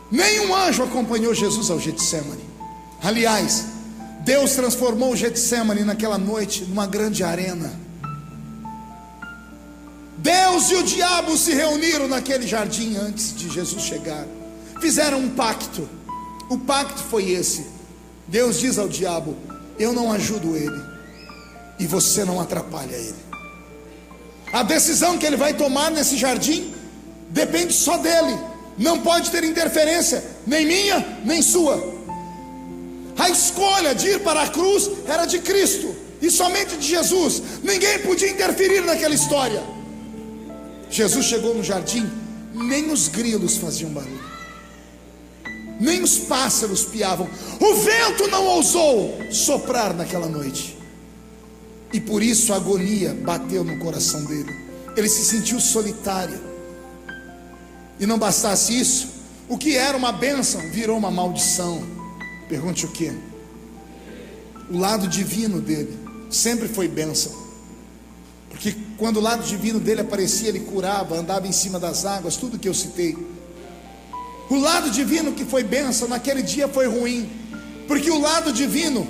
Speaker 1: Nenhum anjo acompanhou Jesus ao Getsemane. Aliás, Deus transformou o Getsemane naquela noite numa grande arena. Deus e o diabo se reuniram naquele jardim antes de Jesus chegar. Fizeram um pacto. O pacto foi esse. Deus diz ao diabo: eu não ajudo ele, e você não atrapalha ele. A decisão que ele vai tomar nesse jardim depende só dele. Não pode ter interferência, nem minha, nem sua. A escolha de ir para a cruz era de Cristo, e somente de Jesus. Ninguém podia interferir naquela história. Jesus chegou no jardim, nem os grilos faziam barulho, nem os pássaros piavam. O vento não ousou soprar naquela noite, e por isso a agonia bateu no coração dele. Ele se sentiu solitário. E não bastasse isso, o que era uma bênção virou uma maldição. Pergunte o que? O lado divino dele sempre foi bênção, porque quando o lado divino dele aparecia, ele curava, andava em cima das águas, tudo que eu citei. O lado divino que foi bênção, naquele dia foi ruim, porque o lado divino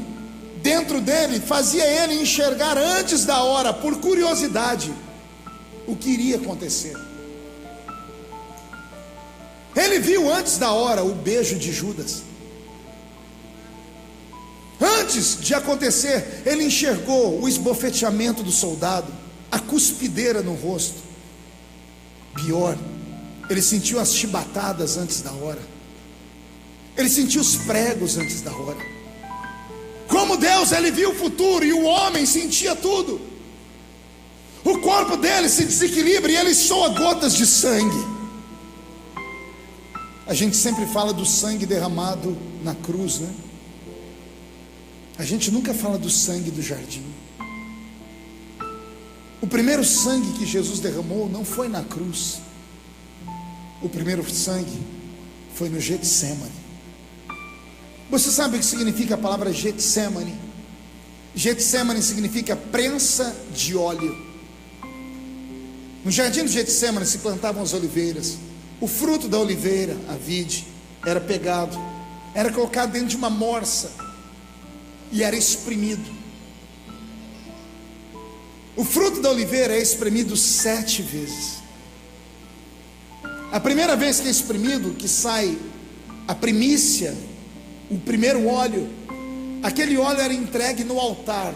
Speaker 1: dentro dele fazia ele enxergar antes da hora, por curiosidade, o que iria acontecer. Ele viu antes da hora o beijo de Judas. Antes de acontecer, ele enxergou o esbofeteamento do soldado, a cuspideira no rosto. Pior, ele sentiu as chibatadas antes da hora. Ele sentiu os pregos antes da hora. Como Deus, ele viu o futuro, e o homem sentia tudo. O corpo dele se desequilibra e ele soa gotas de sangue. A gente sempre fala do sangue derramado na cruz, né? A gente nunca fala do sangue do jardim. O primeiro sangue que Jesus derramou não foi na cruz. O primeiro sangue foi no Getsemane. Você sabe o que significa a palavra Getsemane? Getsemane significa prensa de óleo. No jardim do Getsemane se plantavam as oliveiras. O fruto da oliveira, a vide, era pegado, era colocado dentro de uma morsa e era espremido. O fruto da oliveira é espremido 7 vezes. A primeira vez que é espremido, que sai a primícia, o primeiro óleo, aquele óleo era entregue no altar.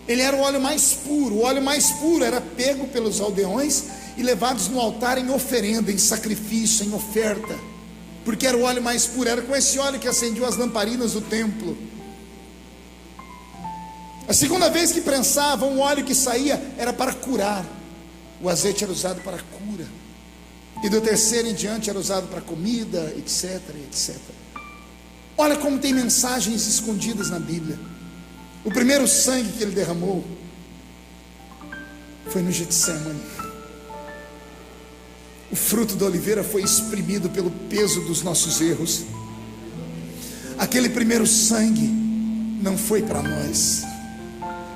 Speaker 1: Ele era o óleo mais puro. O óleo mais puro era pego pelos aldeões e levados no altar em oferenda, em sacrifício, em oferta, porque era o óleo mais puro. Era com esse óleo que acendiam as lamparinas do templo. A segunda vez que prensavam, o óleo que saía era para curar. O azeite era usado para cura. E do terceiro em diante era usado para comida, etc, etc. Olha como tem mensagens escondidas na Bíblia. O primeiro sangue que ele derramou foi no Getsemane. O fruto da oliveira foi exprimido pelo peso dos nossos erros. Aquele primeiro sangue não foi para nós.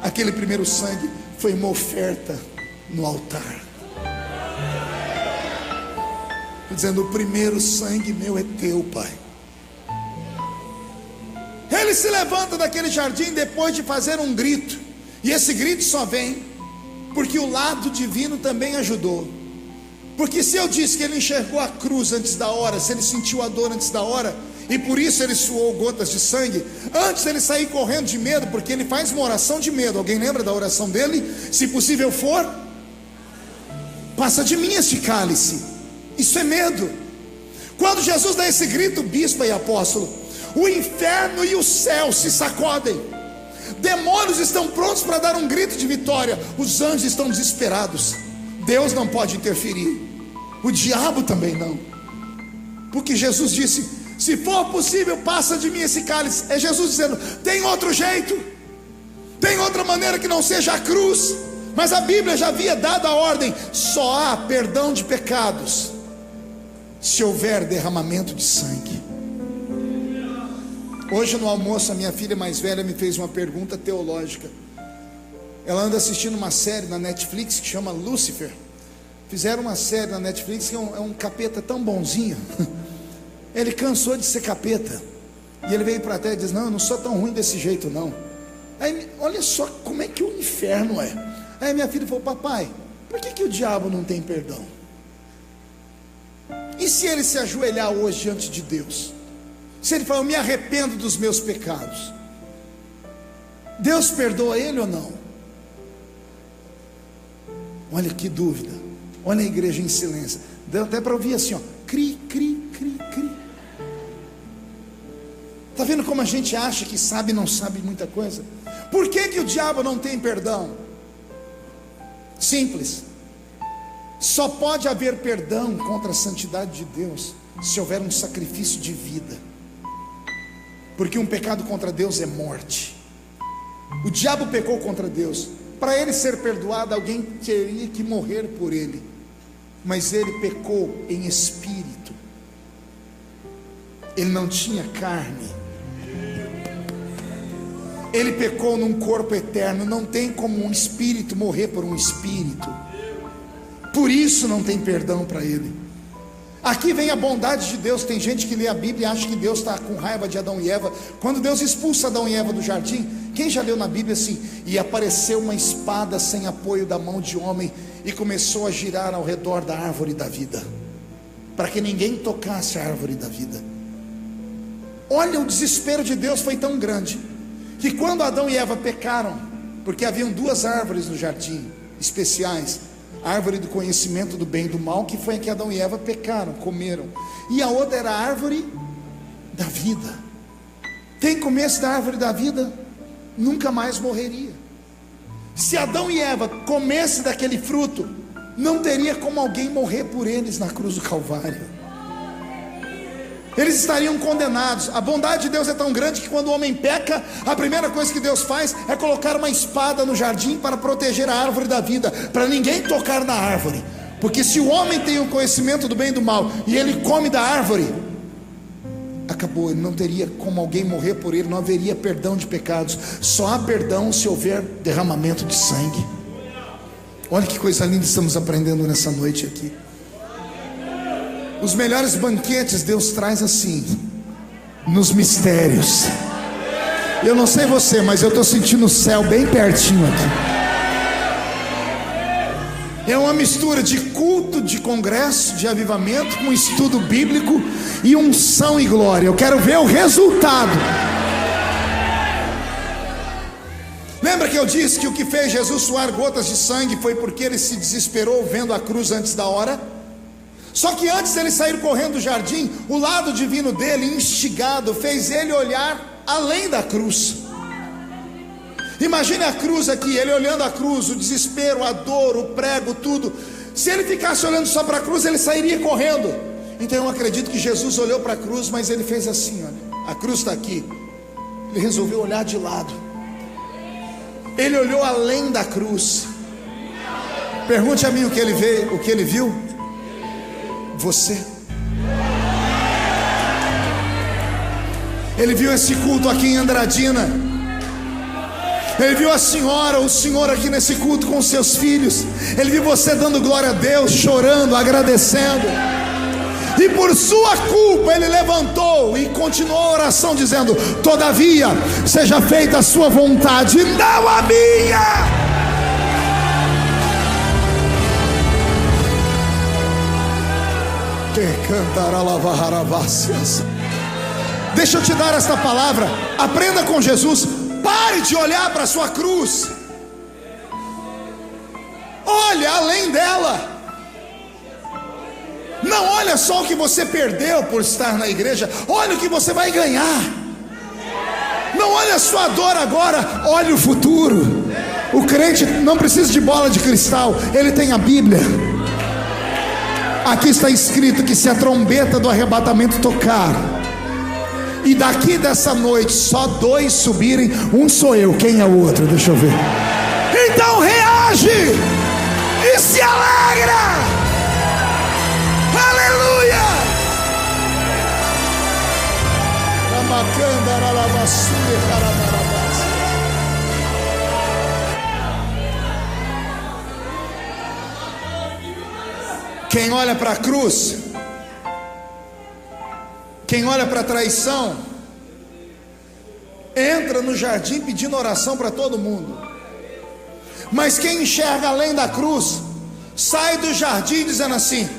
Speaker 1: Aquele primeiro sangue foi uma oferta no altar, dizendo: o primeiro sangue meu é teu, Pai. Ele se levanta daquele jardim depois de fazer um grito, e esse grito só vem porque o lado divino também ajudou. Porque se eu disse que ele enxergou a cruz antes da hora, se ele sentiu a dor antes da hora, e por isso ele suou gotas de sangue, antes ele sair correndo de medo, porque ele faz uma oração de medo. Alguém lembra da oração dele? Se possível for, passa de mim este cálice. Isso é medo. Quando Jesus dá esse grito, bispo e apóstolo, o inferno e o céu se sacodem. Demônios estão prontos para dar um grito de vitória. Os anjos estão desesperados. Deus não pode interferir, o diabo também não, porque Jesus disse: se for possível, passa de mim esse cálice. É Jesus dizendo: tem outro jeito, tem outra maneira que não seja a cruz. Mas a Bíblia já havia dado a ordem: só há perdão de pecados se houver derramamento de sangue. Hoje no almoço a minha filha mais velha me fez uma pergunta teológica. Ela anda assistindo uma série na Netflix que chama Lúcifer. Fizeram uma série na Netflix que é um capeta tão bonzinho. Ele cansou de ser capeta. E ele veio para a terra e diz: não, eu não sou tão ruim desse jeito não. Aí, olha só como é que o inferno é. Aí minha filha falou: papai, por que o diabo não tem perdão? E se ele se ajoelhar hoje diante de Deus? Se ele falar: eu me arrependo dos meus pecados, Deus perdoa ele ou não? Olha que dúvida. Olha a igreja em silêncio. Deu até para ouvir assim, ó, cri, cri, cri, cri. Está vendo como a gente acha que sabe e não sabe muita coisa? Por que o diabo não tem perdão? Simples. Só pode haver perdão contra a santidade de Deus se houver um sacrifício de vida. Porque um pecado contra Deus é morte. O diabo pecou contra Deus. Para ele ser perdoado, alguém teria que morrer por ele. Mas ele pecou em espírito. Ele não tinha carne. Ele pecou num corpo eterno. Não tem como um espírito morrer por um espírito. Por isso não tem perdão para ele. Aqui vem a bondade de Deus. Tem gente que lê a Bíblia e acha que Deus está com raiva de Adão e Eva. Quando Deus expulsa Adão e Eva do jardim, quem já leu na Bíblia assim? E apareceu uma espada sem apoio da mão de homem e começou a girar ao redor da árvore da vida, para que ninguém tocasse a árvore da vida. Olha, o desespero de Deus foi tão grande, que quando Adão e Eva pecaram, porque haviam duas árvores no jardim especiais, a árvore do conhecimento do bem e do mal, que foi a que Adão e Eva pecaram, comeram, e a outra era a árvore da vida. Quem comesse da árvore da vida nunca mais morreria. Se Adão e Eva comessem daquele fruto, não teria como alguém morrer por eles na cruz do Calvário. Eles estariam condenados. A bondade de Deus é tão grande que quando o homem peca, a primeira coisa que Deus faz é colocar uma espada no jardim para proteger a árvore da vida, para ninguém tocar na árvore. Porque se o homem tem o conhecimento do bem e do mal e ele come da árvore, acabou, ele não teria como alguém morrer por ele, não haveria perdão de pecados. Só há perdão se houver derramamento de sangue. Olha que coisa linda estamos aprendendo nessa noite aqui. Os melhores banquetes Deus traz assim, nos mistérios. Eu não sei você, mas eu estou sentindo o céu bem pertinho aqui. É uma mistura de culto, de congresso, de avivamento, com estudo bíblico e unção e glória. Eu quero ver o resultado. Lembra que eu disse que o que fez Jesus suar gotas de sangue foi porque ele se desesperou vendo a cruz antes da hora? Só que antes dele sair correndo do jardim, o lado divino dele, instigado, fez ele olhar além da cruz. Imagine a cruz aqui, ele olhando a cruz, o desespero, a dor, o prego, tudo. Se ele ficasse olhando só para a cruz, ele sairia correndo. Então eu acredito que Jesus olhou para a cruz, mas ele fez assim, olha, a cruz está aqui. Ele resolveu olhar de lado. Ele olhou além da cruz. Pergunte a mim o que ele veio, o que ele viu. Você. Ele viu esse culto aqui em Andradina. Ele viu a senhora, o senhor aqui nesse culto com seus filhos. Ele viu você dando glória a Deus, chorando, agradecendo. E por sua culpa ele levantou e continuou a oração dizendo: todavia seja feita a sua vontade, não a minha. Deixa eu te dar esta palavra. Aprenda com Jesus. Pare de olhar para a sua cruz. Olha além dela. Não olha só o que você perdeu por estar na igreja. Olha o que você vai ganhar. Não olha a sua dor agora, olha o futuro. O crente não precisa de bola de cristal, ele tem a Bíblia. Aqui está escrito que se a trombeta do arrebatamento tocar, e daqui dessa noite só dois subirem, um sou eu, quem é o outro? Deixa eu ver. Então reage e se alegra. Aleluia. Quem olha para a cruz, quem olha para a traição, entra no jardim pedindo oração para todo mundo. Mas quem enxerga além da cruz, sai do jardim dizendo assim: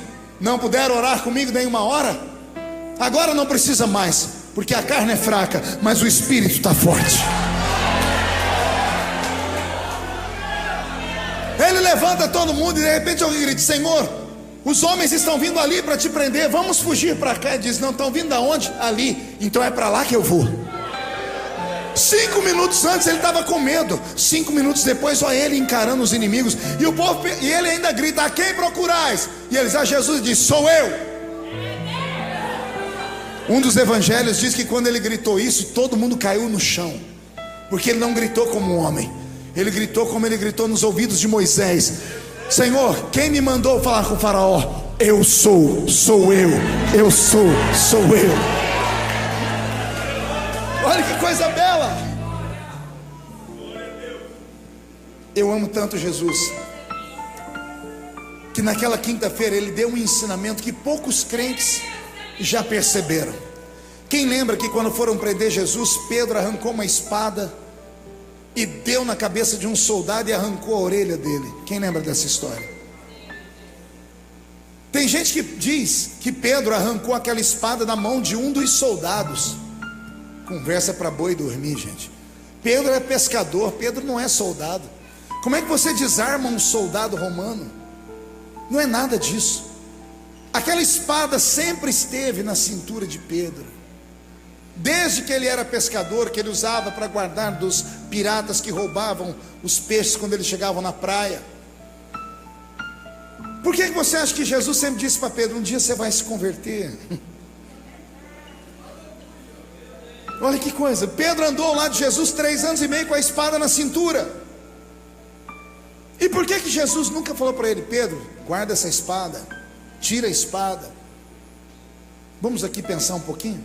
Speaker 1: não puderam orar comigo nem uma hora? Agora não precisa mais, porque a carne é fraca, mas o espírito está forte. Ele levanta todo mundo e de repente alguém grita: Senhor, os homens estão vindo ali para te prender, vamos fugir para cá. Ele diz: não, estão vindo aonde? Ali, então é para lá que eu vou. 5 minutos antes ele estava com medo, 5 minutos depois olha ele encarando os inimigos, e o povo, e ele ainda grita: a quem procurais? E eles, a Jesus, diz: sou eu. Um dos evangelhos diz que quando ele gritou isso, todo mundo caiu no chão, porque ele não gritou como um homem, ele gritou como ele gritou nos ouvidos de Moisés: Senhor, quem me mandou falar com o faraó? Eu sou eu sou eu. Olha que coisa bela. Eu amo tanto Jesus, que naquela quinta-feira ele deu um ensinamento que poucos crentes já perceberam. Quem lembra que quando foram prender Jesus, Pedro arrancou uma espada e deu na cabeça de um soldado e arrancou a orelha dele? Quem lembra dessa história? Tem gente que diz que Pedro arrancou aquela espada da mão de um dos soldados. Conversa para boi dormir, gente. Pedro é pescador, Pedro não é soldado. Como é que você desarma um soldado romano? Não é nada disso. Aquela espada sempre esteve na cintura de Pedro, desde que ele era pescador, que ele usava para guardar dos piratas que roubavam os peixes quando eles chegavam na praia. Por que você acha que Jesus sempre disse para Pedro: um dia você vai se converter? Olha que coisa, Pedro andou ao lado de Jesus 3 anos e meio com a espada na cintura. E por que Jesus nunca falou para ele: Pedro, guarda essa espada, tira a espada? Vamos aqui pensar um pouquinho.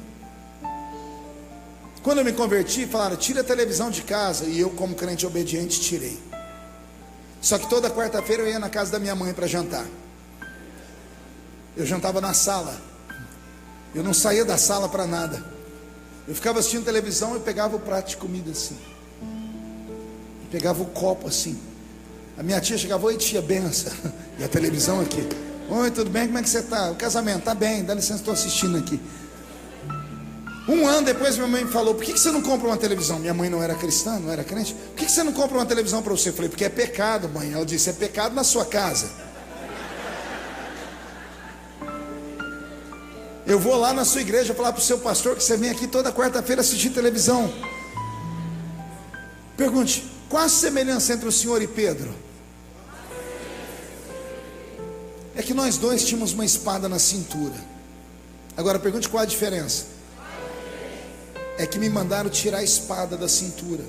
Speaker 1: Quando eu me converti, falaram: tira a televisão de casa. E eu, como crente obediente, tirei. Só que toda quarta-feira eu ia na casa da minha mãe para jantar. Eu jantava na sala. Eu não saía da sala para nada. Eu ficava assistindo televisão e pegava o prato de comida assim, pegava o copo assim. A minha tia chegava: oi tia, benção. E a televisão aqui: oi, tudo bem, como é que você está? O casamento, tá bem, dá licença, estou assistindo aqui. 1 ano depois minha mãe me falou: por que você não compra uma televisão? Minha mãe não era cristã, não era crente. Por que você não compra uma televisão para você? Eu falei: porque é pecado, mãe. Ela disse: é pecado na sua casa. Eu vou lá na sua igreja falar para o seu pastor que você vem aqui toda quarta-feira assistir televisão. Pergunte: qual a semelhança entre o senhor e Pedro? É que nós dois tínhamos uma espada na cintura. Agora pergunte qual a diferença. É que me mandaram tirar a espada da cintura.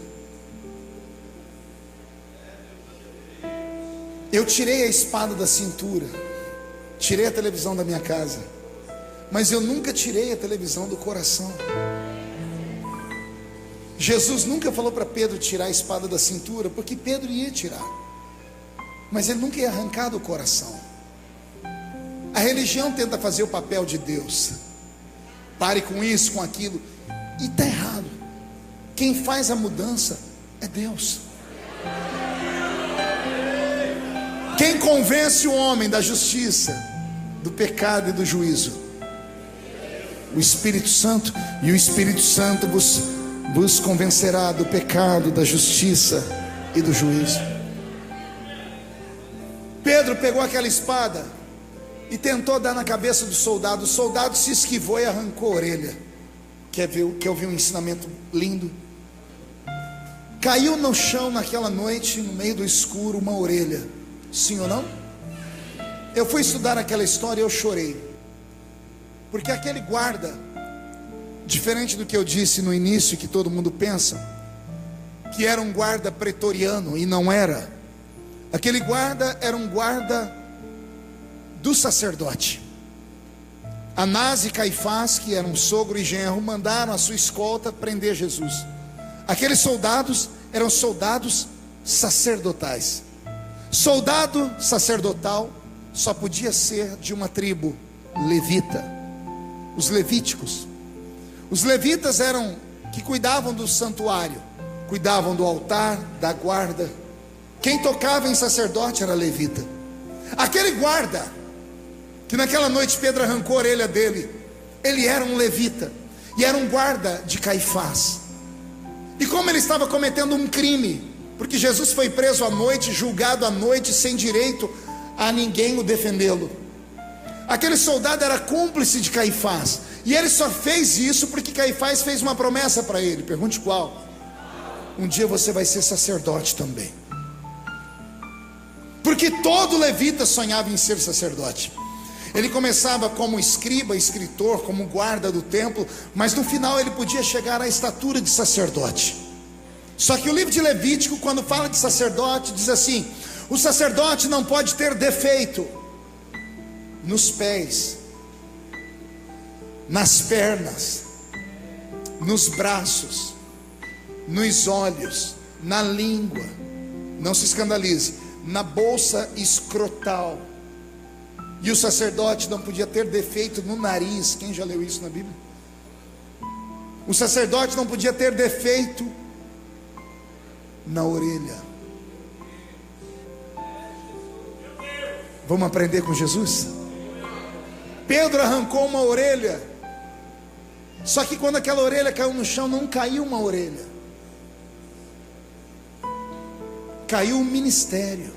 Speaker 1: Eu tirei a espada da cintura, tirei a televisão da minha casa, mas eu nunca tirei a televisão do coração. Jesus nunca falou para Pedro tirar a espada da cintura, porque Pedro ia tirar, mas ele nunca ia arrancar do coração. A religião tenta fazer o papel de Deus. Pare com isso, com aquilo, e está errado. Quem faz a mudança é Deus. Quem convence o homem da justiça, do pecado e do juízo? O Espírito Santo. E o Espírito Santo vos convencerá do pecado, da justiça e do juízo. Pedro pegou aquela espada e tentou dar na cabeça do soldado. O soldado se esquivou e arrancou a orelha. Quer ouvir um ensinamento lindo? Caiu no chão naquela noite, no meio do escuro, uma orelha. Sim ou não? Eu fui estudar aquela história e eu chorei, porque aquele guarda, diferente do que eu disse no início, que todo mundo pensa que era um guarda pretoriano, e não era. Aquele guarda era um guarda do sacerdote. Anás e Caifás, que eram sogro e genro, mandaram a sua escolta prender Jesus. Aqueles soldados eram soldados sacerdotais. Soldado sacerdotal só podia ser de uma tribo levita, os levíticos. Os levitas eram que cuidavam do santuário, cuidavam do altar, da guarda. Quem tocava em sacerdote era levita. Aquele guarda, que naquela noite Pedro arrancou a orelha dele, ele era um levita, e era um guarda de Caifás. E como ele estava cometendo um crime, porque Jesus foi preso à noite, julgado à noite, sem direito a ninguém o defendê-lo. Aquele soldado era cúmplice de Caifás, e ele só fez isso porque Caifás fez uma promessa para ele. Pergunte qual? Um dia você vai ser sacerdote também. Porque todo levita sonhava em ser sacerdote. Ele começava como escriba, escritor, como guarda do templo, mas no final ele podia chegar à estatura de sacerdote. Só que o livro de Levítico, quando fala de sacerdote, diz assim: o sacerdote não pode ter defeito nos pés, nas pernas, nos braços, nos olhos, na língua, não se escandalize, na bolsa escrotal. E o sacerdote não podia ter defeito no nariz. Quem já leu isso na Bíblia? O sacerdote não podia ter defeito na orelha. Vamos aprender com Jesus? Pedro arrancou uma orelha, só que quando aquela orelha caiu no chão, não caiu uma orelha, caiu um ministério,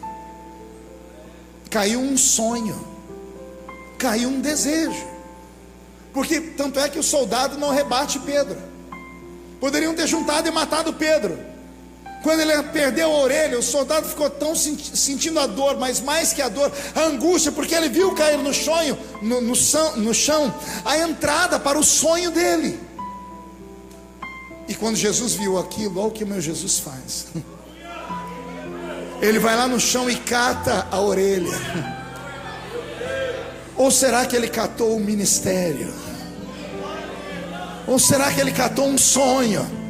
Speaker 1: caiu um sonho, caiu um desejo. Porque tanto é que o soldado não rebate Pedro. Poderiam ter juntado e matado Pedro. Quando ele perdeu a orelha, o soldado ficou tão sentindo a dor, mas mais que a dor, a angústia, porque ele viu cair no chão a entrada para o sonho dele. E quando Jesus viu aquilo, olha o que meu Jesus faz. Ele vai lá no chão e cata a orelha. Ou será que ele catou o ministério? Ou será que ele catou um sonho?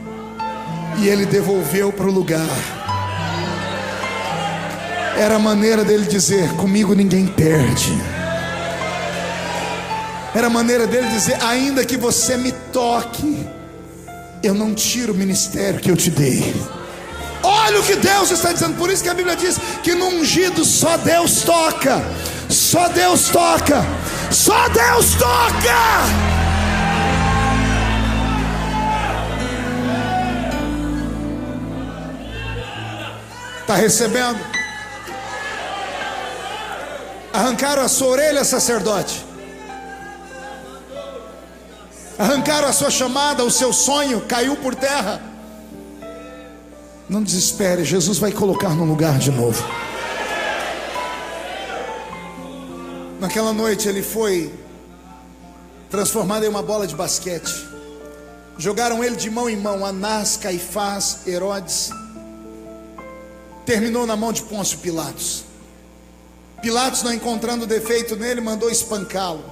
Speaker 1: E ele devolveu para o lugar. Era a maneira dele dizer: comigo ninguém perde. Era a maneira dele dizer: ainda que você me toque, eu não tiro o ministério que eu te dei. Olha o que Deus está dizendo. Por isso que a Bíblia diz que no ungido só Deus toca. Só Deus toca. Só Deus toca. Está recebendo? Arrancaram a sua orelha, sacerdote. Arrancaram a sua chamada, o seu sonho caiu por terra. Não desespere, Jesus vai colocar no lugar de novo. Naquela noite ele foi transformado em uma bola de basquete. Jogaram ele de mão em mão, Anás, Caifás, Herodes. Terminou na mão de Pôncio Pilatos. Pilatos, não encontrando defeito nele, mandou espancá-lo.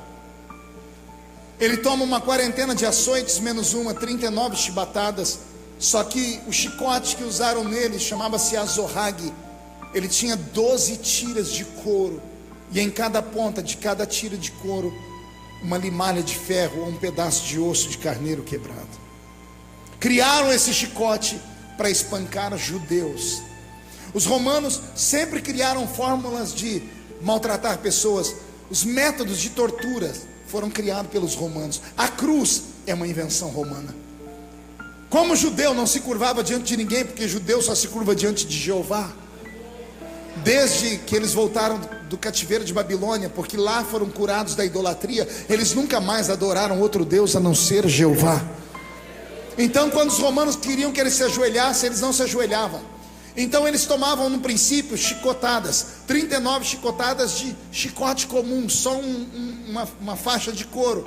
Speaker 1: Ele toma uma quarentena de açoites, menos uma, 39 chibatadas. Só que o chicote que usaram nele chamava-se azorrague. Ele tinha 12 tiras de couro, e em cada ponta de cada tira de couro, uma limalha de ferro ou um pedaço de osso de carneiro quebrado. Criaram esse chicote para espancar judeus. Os romanos sempre criaram fórmulas de maltratar pessoas. Os métodos de tortura foram criados pelos romanos. A cruz é uma invenção romana. Como judeu não se curvava diante de ninguém, porque judeu só se curva diante de Jeová. Desde que eles voltaram do cativeiro de Babilônia, porque lá foram curados da idolatria, eles nunca mais adoraram outro Deus a não ser Jeová. Então quando os romanos queriam que eles se ajoelhassem, eles não se ajoelhavam. Então eles tomavam no princípio chicotadas, 39 chicotadas de chicote comum, só uma faixa de couro.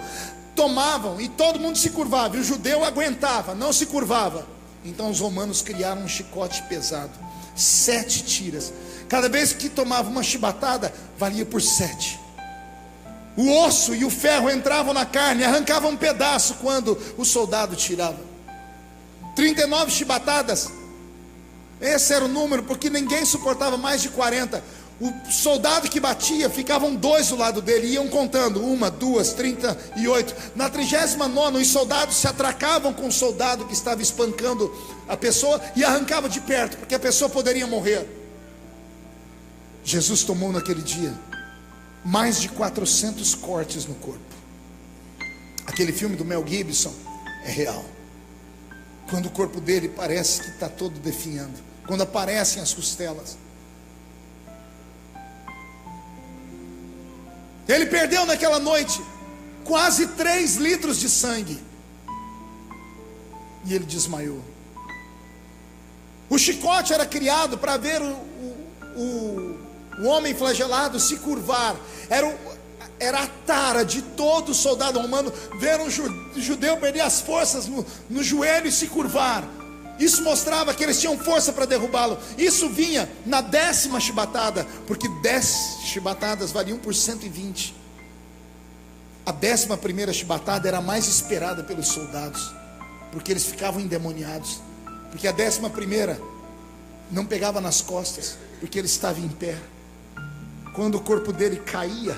Speaker 1: Tomavam e todo mundo se curvava, e o judeu aguentava, não se curvava. Então os romanos criaram um chicote pesado, 7 tiras. Cada vez que tomava uma chibatada, valia por 7. O osso e o ferro entravam na carne, arrancavam um pedaço quando o soldado tirava. 39 chibatadas. Esse era o número, porque ninguém suportava mais de 40. O soldado que batia, ficavam 2 do lado dele, iam contando, 1, 2, 38. Na 39ª, os soldados se atracavam com o soldado que estava espancando a pessoa e arrancavam de perto, porque a pessoa poderia morrer. Jesus tomou naquele dia mais de 400 cortes no corpo. Aquele filme do Mel Gibson é real. Quando o corpo dele parece que está todo definhando, quando aparecem as costelas. Ele perdeu naquela noite quase 3 litros de sangue. E ele desmaiou. O chicote era criado para ver o homem flagelado se curvar. Era a tara de todo soldado romano ver um judeu perder as forças no joelho e se curvar. Isso mostrava que eles tinham força para derrubá-lo. Isso vinha na 10ª chibatada, porque 10 chibatadas valiam por 120. A 11ª chibatada era a mais esperada pelos soldados, porque eles ficavam endemoniados. Porque a 11ª não pegava nas costas, porque ele estava em pé. Quando o corpo dele caía,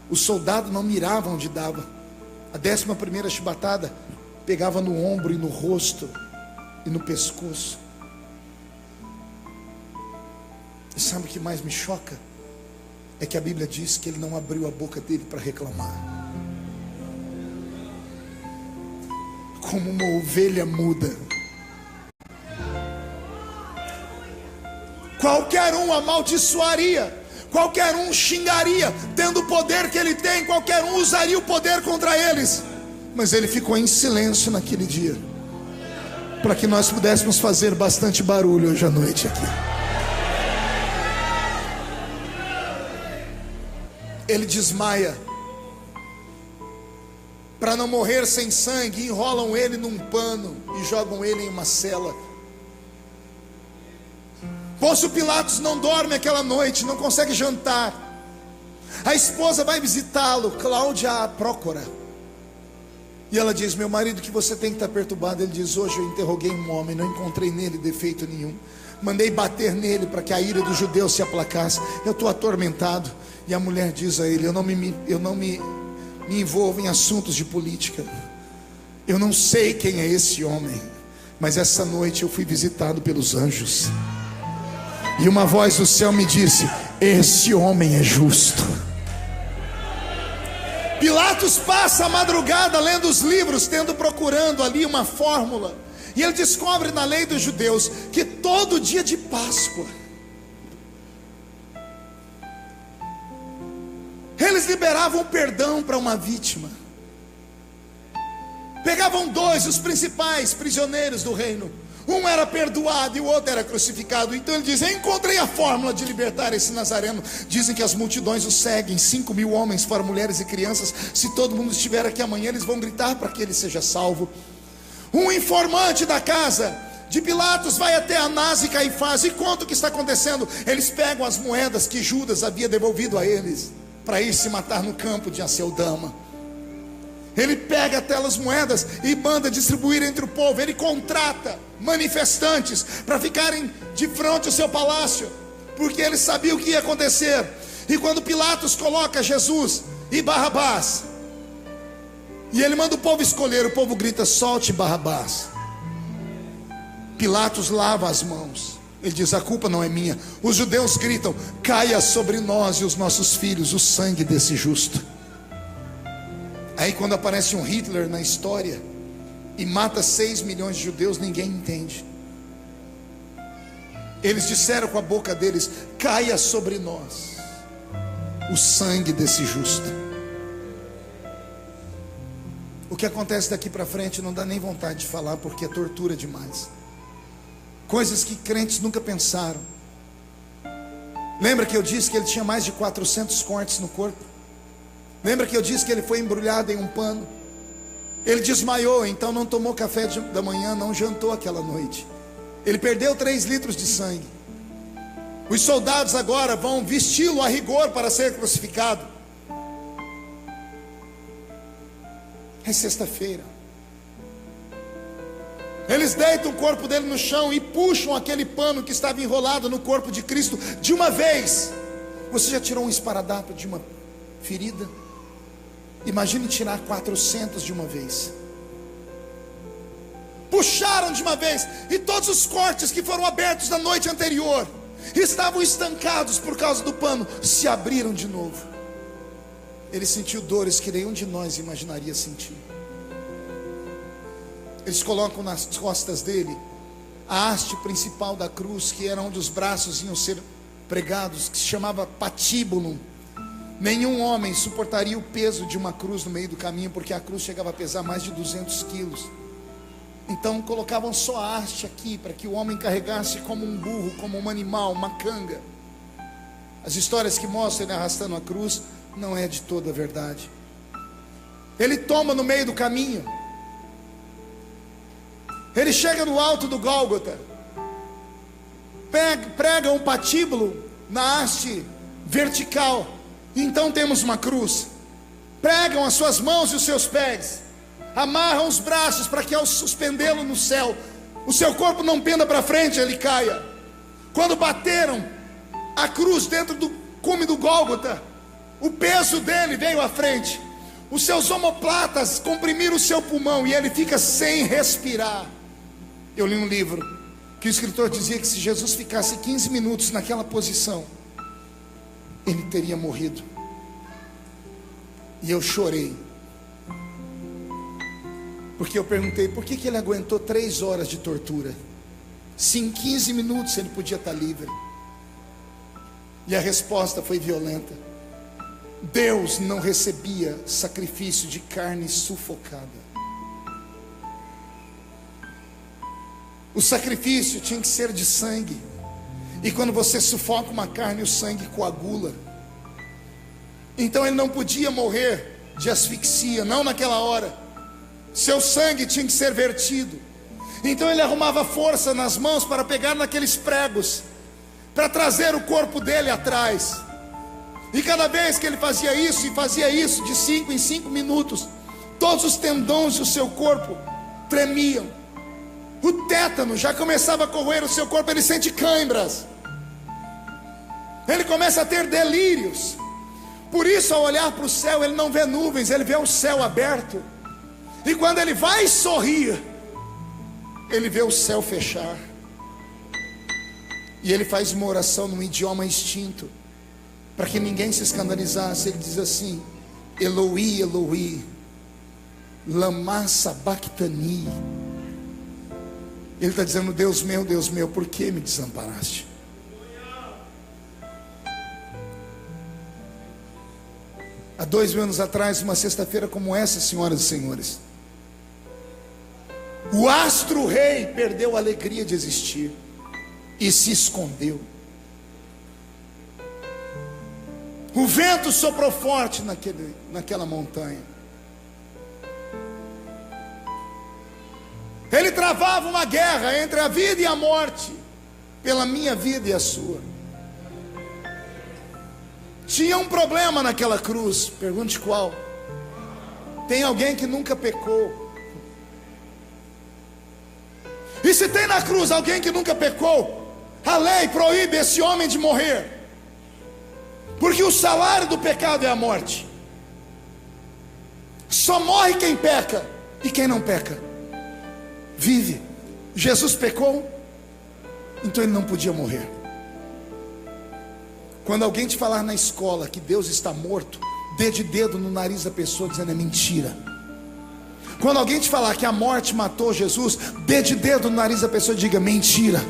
Speaker 1: o soldado não mirava onde dava. A 11ª chibatada pegava no ombro e no rosto e no pescoço. E sabe o que mais me choca? É que a Bíblia diz que ele não abriu a boca dele para reclamar. Como uma ovelha muda. Qualquer um amaldiçoaria, qualquer um xingaria, tendo o poder que ele tem, qualquer um usaria o poder contra eles. Mas ele ficou em silêncio naquele dia, para que nós pudéssemos fazer bastante barulho hoje à noite aqui. Ele desmaia. Para não morrer sem sangue, enrolam ele num pano e jogam ele em uma cela. Pôncio Pilatos não dorme aquela noite, não consegue jantar. A esposa vai visitá-lo, Cláudia a Prócora. E ela diz: meu marido, que você tem que estar perturbado. Ele diz: hoje eu interroguei um homem, não encontrei nele defeito nenhum. Mandei bater nele para que a ira dos judeus se aplacasse. Eu estou atormentado. E a mulher diz a ele: eu não me envolvo em assuntos de política. Eu não sei quem é esse homem, mas essa noite eu fui visitado pelos anjos. E uma voz do céu me disse: esse homem é justo. Pilatos passa a madrugada lendo os livros, procurando ali uma fórmula. E ele descobre na lei dos judeus que todo dia de Páscoa eles liberavam perdão para uma vítima. Pegavam 2, os principais prisioneiros do reino. Um era perdoado e o outro era crucificado. Então ele diz: eu encontrei a fórmula de libertar esse nazareno. Dizem que as multidões o seguem, 5.000 homens, fora mulheres e crianças. Se todo mundo estiver aqui amanhã, eles vão gritar para que ele seja salvo. Um informante da casa de Pilatos vai até Anás e Caifás e conta o que está acontecendo. Eles pegam as moedas que Judas havia devolvido a eles para ir se matar no campo de Aceldama. Ele pega aquelas moedas e manda distribuir entre o povo. Ele contrata manifestantes para ficarem de frente ao seu palácio, porque ele sabia o que ia acontecer. E quando Pilatos coloca Jesus e Barrabás, e ele manda o povo escolher, o povo grita: solte Barrabás. Pilatos lava as mãos. Ele diz: a culpa não é minha. Os judeus gritam: caia sobre nós e os nossos filhos o sangue desse justo. Aí quando aparece um Hitler na história e mata 6 milhões de judeus, ninguém entende. Eles disseram com a boca deles: caia sobre nós o sangue desse justo. O que acontece daqui para frente não dá nem vontade de falar, porque é tortura demais. Coisas que crentes nunca pensaram. Lembra que eu disse que ele tinha mais de 400 cortes no corpo? Lembra que eu disse que ele foi embrulhado em um pano? Ele desmaiou, então não tomou café da manhã, não jantou aquela noite. Ele perdeu 3 litros de sangue. Os soldados agora vão vesti-lo a rigor para ser crucificado. É sexta-feira. Eles deitam o corpo dele no chão e puxam aquele pano que estava enrolado no corpo de Cristo de uma vez. Você já tirou um esparadrapo de uma ferida? Imagine tirar 400 de uma vez. Puxaram de uma vez, e todos os cortes que foram abertos na noite anterior, estavam estancados por causa do pano, se abriram de novo. Ele sentiu dores que nenhum de nós imaginaria sentir. Eles colocam nas costas dele a haste principal da cruz, que era onde os braços iam ser pregados, que se chamava patíbulo. Nenhum homem suportaria o peso de uma cruz no meio do caminho, porque a cruz chegava a pesar mais de 200 quilos. Então colocavam só a haste aqui, para que o homem carregasse como um burro, como um animal, uma canga. As histórias que mostram ele arrastando a cruz não é de toda a verdade. Ele toma no meio do caminho. Ele chega no alto do Gólgota, prega um patíbulo na haste vertical. Então temos uma cruz. Pregam as suas mãos e os seus pés, amarram os braços para que ao suspendê-lo no céu, o seu corpo não penda para frente, ele caia. Quando bateram a cruz dentro do cume do Gólgota, o peso dele veio à frente. Os seus omoplatas comprimiram o seu pulmão e ele fica sem respirar. Eu li um livro que o escritor dizia que se Jesus ficasse 15 minutos naquela posição, ele teria morrido. E eu chorei, porque eu perguntei por que ele aguentou 3 horas de tortura, se em 15 minutos ele podia estar livre. E a resposta foi violenta. Deus não recebia sacrifício de carne sufocada. O sacrifício tinha que ser de sangue. E quando você sufoca uma carne, o sangue coagula. Então ele não podia morrer de asfixia, não naquela hora. Seu sangue tinha que ser vertido. Então ele arrumava força nas mãos para pegar naqueles pregos, para trazer o corpo dele atrás. E cada vez que ele fazia isso, e fazia isso de 5 em 5 minutos, todos os tendões do seu corpo tremiam. O tétano já começava a corroer o seu corpo, ele sente câimbras. Ele começa a ter delírios. Por isso, ao olhar para o céu, ele não vê nuvens, ele vê o céu aberto. E quando ele vai sorrir, ele vê o céu fechar. E ele faz uma oração num idioma extinto, para que ninguém se escandalizasse. Ele diz assim: Eloi, Eloi, lama sabachthani. Ele está dizendo: Deus meu, por que me desamparaste? Há 2000 anos atrás, uma sexta-feira como essa, senhoras e senhores, o astro-rei perdeu a alegria de existir e se escondeu. O vento soprou forte naquela montanha. Ele travava uma guerra entre a vida e a morte, pela minha vida e a sua. Tinha um problema naquela cruz. Pergunte qual. Tem alguém que nunca pecou. E se tem na cruz alguém que nunca pecou, a lei proíbe esse homem de morrer, porque o salário do pecado é a morte. Só morre quem peca, e quem não peca vive. Jesus pecou, então ele não podia morrer. Quando alguém te falar na escola que Deus está morto, dê de dedo no nariz da pessoa dizendo: é mentira. Quando alguém te falar que a morte matou Jesus, dê de dedo no nariz da pessoa e diga: mentira.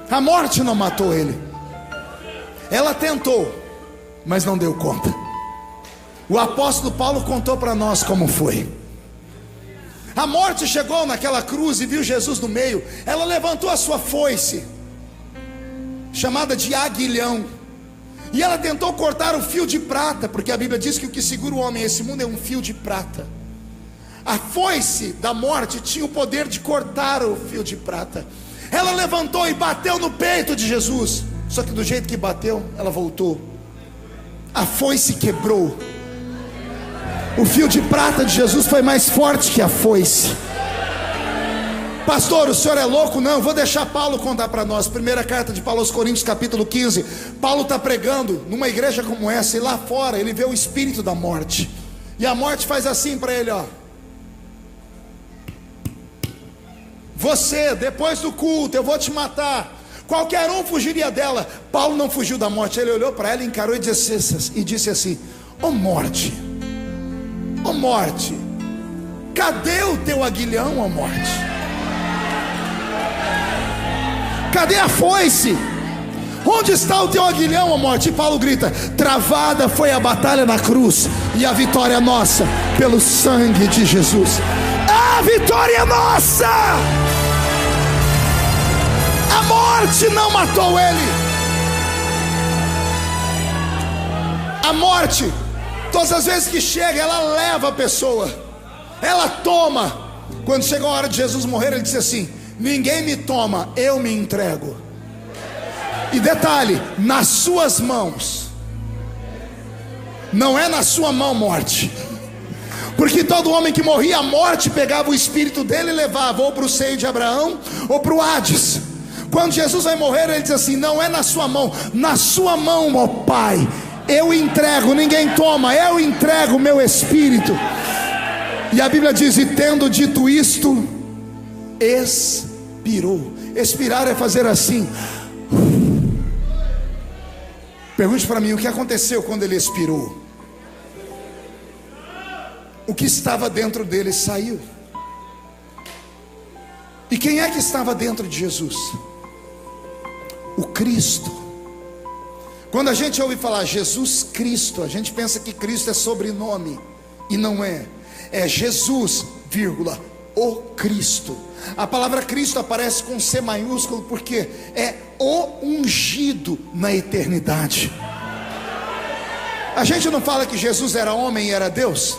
Speaker 1: A morte não matou ele. Ela tentou, mas não deu conta. O apóstolo Paulo contou para nós como foi. A morte chegou naquela cruz e viu Jesus no meio. Ela levantou a sua foice, chamada de aguilhão, e ela tentou cortar o fio de prata, porque a Bíblia diz que o que segura o homem nesse mundo é um fio de prata. A foice da morte tinha o poder de cortar o fio de prata. Ela levantou e bateu no peito de Jesus. Só que do jeito que bateu, ela voltou. A foice quebrou. O fio de prata de Jesus foi mais forte que a foice. Pastor, o senhor é louco? Não, vou deixar Paulo contar para nós. Primeira carta de Paulo aos Coríntios, capítulo 15. Paulo está pregando numa igreja como essa, e lá fora ele vê o espírito da morte. E a morte faz assim para ele, ó. Você, depois do culto, eu vou te matar. Qualquer um fugiria dela. Paulo não fugiu da morte. Ele olhou para ela, encarou e disse assim: ó morte, ó morte, cadê o teu aguilhão, ó morte? Cadê a foice? Onde está o teu aguilhão, ó morte? E Paulo grita: travada foi a batalha na cruz, e a vitória é nossa, pelo sangue de Jesus. A vitória é nossa! A morte não matou ele. A morte, todas as vezes que chega, ela leva a pessoa, ela toma. Quando chegou a hora de Jesus morrer, ele disse assim: ninguém me toma, eu me entrego. E detalhe, nas suas mãos. Não é na sua mão, morte. Porque todo homem que morria, a morte pegava o espírito dele e levava ou para o seio de Abraão ou para o Hades. Quando Jesus vai morrer, ele diz assim: não é na sua mão, ó Pai, eu entrego, ninguém toma, eu entrego o meu espírito. E a Bíblia diz: e tendo dito isto, expirou. Expirar é fazer assim. Pergunte para mim, o que aconteceu quando ele expirou? O que estava dentro dele saiu. E quem é que estava dentro de Jesus? O Cristo. Quando a gente ouve falar Jesus Cristo, a gente pensa que Cristo é sobrenome, e não é. É Jesus, vírgula, o Cristo. A palavra Cristo aparece com C maiúsculo porque é o ungido na eternidade. A gente não fala que Jesus era homem e era Deus?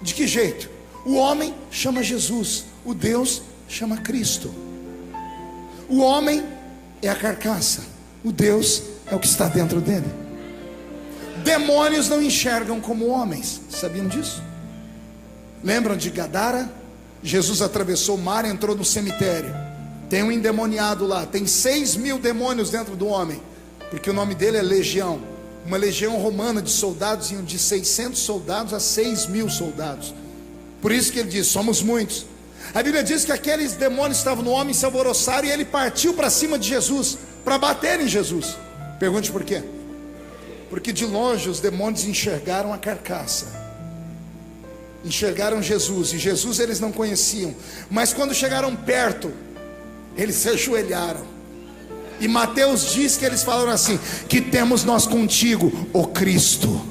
Speaker 1: De que jeito? O homem chama Jesus, o Deus chama Cristo. O homem é a carcaça, o Deus é o que está dentro dele. Demônios não enxergam como homens, sabiam disso? Lembram de Gadara? Jesus atravessou o mar, entrou no cemitério. Tem um endemoniado lá, tem 6.000 demônios dentro do homem, porque o nome dele é legião. Uma legião romana de soldados iam de 600 soldados a 6.000 soldados. Por isso que ele diz: somos muitos. A Bíblia diz que aqueles demônios estavam no homem, se alvoroçaram, e ele partiu para cima de Jesus, para bater em Jesus. Pergunte por quê? Porque de longe os demônios enxergaram a carcaça, enxergaram Jesus, e Jesus eles não conheciam. Mas quando chegaram perto, eles se ajoelharam. E Mateus diz que eles falaram assim: que temos nós contigo, ó Cristo?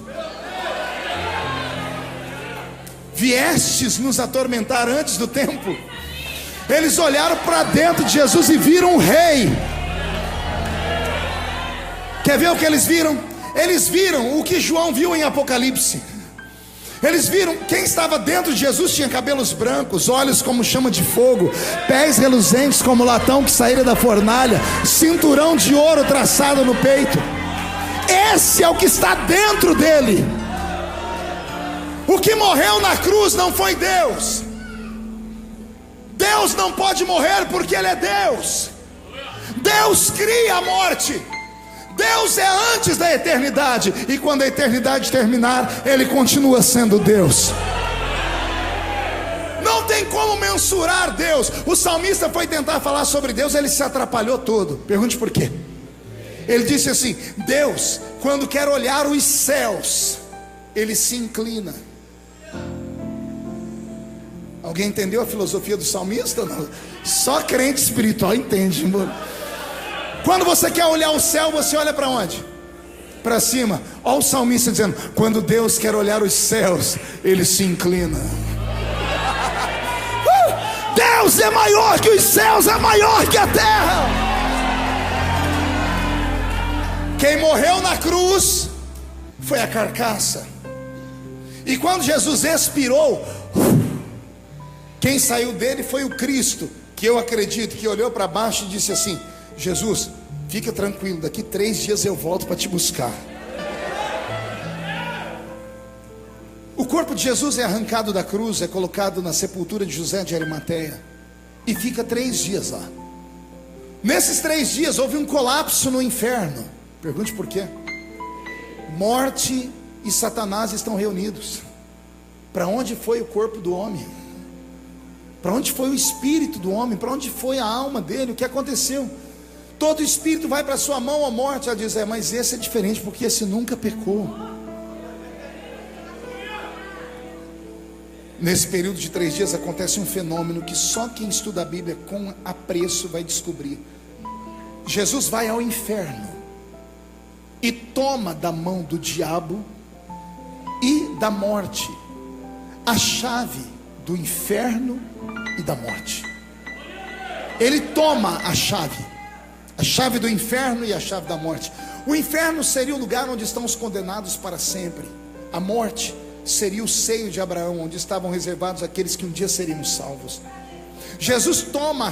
Speaker 1: Viestes nos atormentar antes do tempo? Eles olharam para dentro de Jesus e viram um rei. Quer ver o que eles viram? Eles viram o que João viu em Apocalipse. Eles viram quem estava dentro de Jesus. Tinha cabelos brancos, olhos como chama de fogo, pés reluzentes como latão que saíra da fornalha, cinturão de ouro traçado no peito. Esse é o que está dentro dele. O que morreu na cruz não foi Deus. Deus não pode morrer porque Ele é Deus. Deus cria a morte. Deus é antes da eternidade, e quando a eternidade terminar, Ele continua sendo Deus. Não tem como mensurar Deus. O salmista foi tentar falar sobre Deus, ele se atrapalhou todo. Pergunte por quê? Ele disse assim: Deus, quando quer olhar os céus, Ele se inclina. Alguém entendeu a filosofia do salmista? Não. Só crente espiritual entende, irmão. Quando você quer olhar o céu, você olha para onde? Para cima. Olha o salmista dizendo: quando Deus quer olhar os céus, Ele se inclina. Deus é maior que os céus, é maior que a terra. Quem morreu na cruz foi a carcaça. E quando Jesus expirou, quem saiu dele foi o Cristo, que eu acredito que olhou para baixo e disse assim: Jesus, fica tranquilo, daqui 3 dias eu volto para te buscar. O corpo de Jesus é arrancado da cruz, é colocado na sepultura de José de Arimateia e fica 3 dias lá. Nesses 3 dias houve um colapso no inferno. Pergunte por quê? Morte e Satanás estão reunidos. Para onde foi o corpo do homem? Para onde foi o espírito do homem? Para onde foi a alma dele? O que aconteceu? Todo espírito vai para a sua mão, a morte. Ela diz, mas esse é diferente, porque esse nunca pecou. Nesse período de 3 dias acontece um fenômeno que só quem estuda a Bíblia com apreço vai descobrir. Jesus vai ao inferno e toma da mão do diabo e da morte a chave do inferno e da morte. Ele toma a chave do inferno e a chave da morte. O inferno seria o lugar onde estão os condenados para sempre. A morte seria o seio de Abraão, onde estavam reservados aqueles que um dia seriam salvos. Jesus toma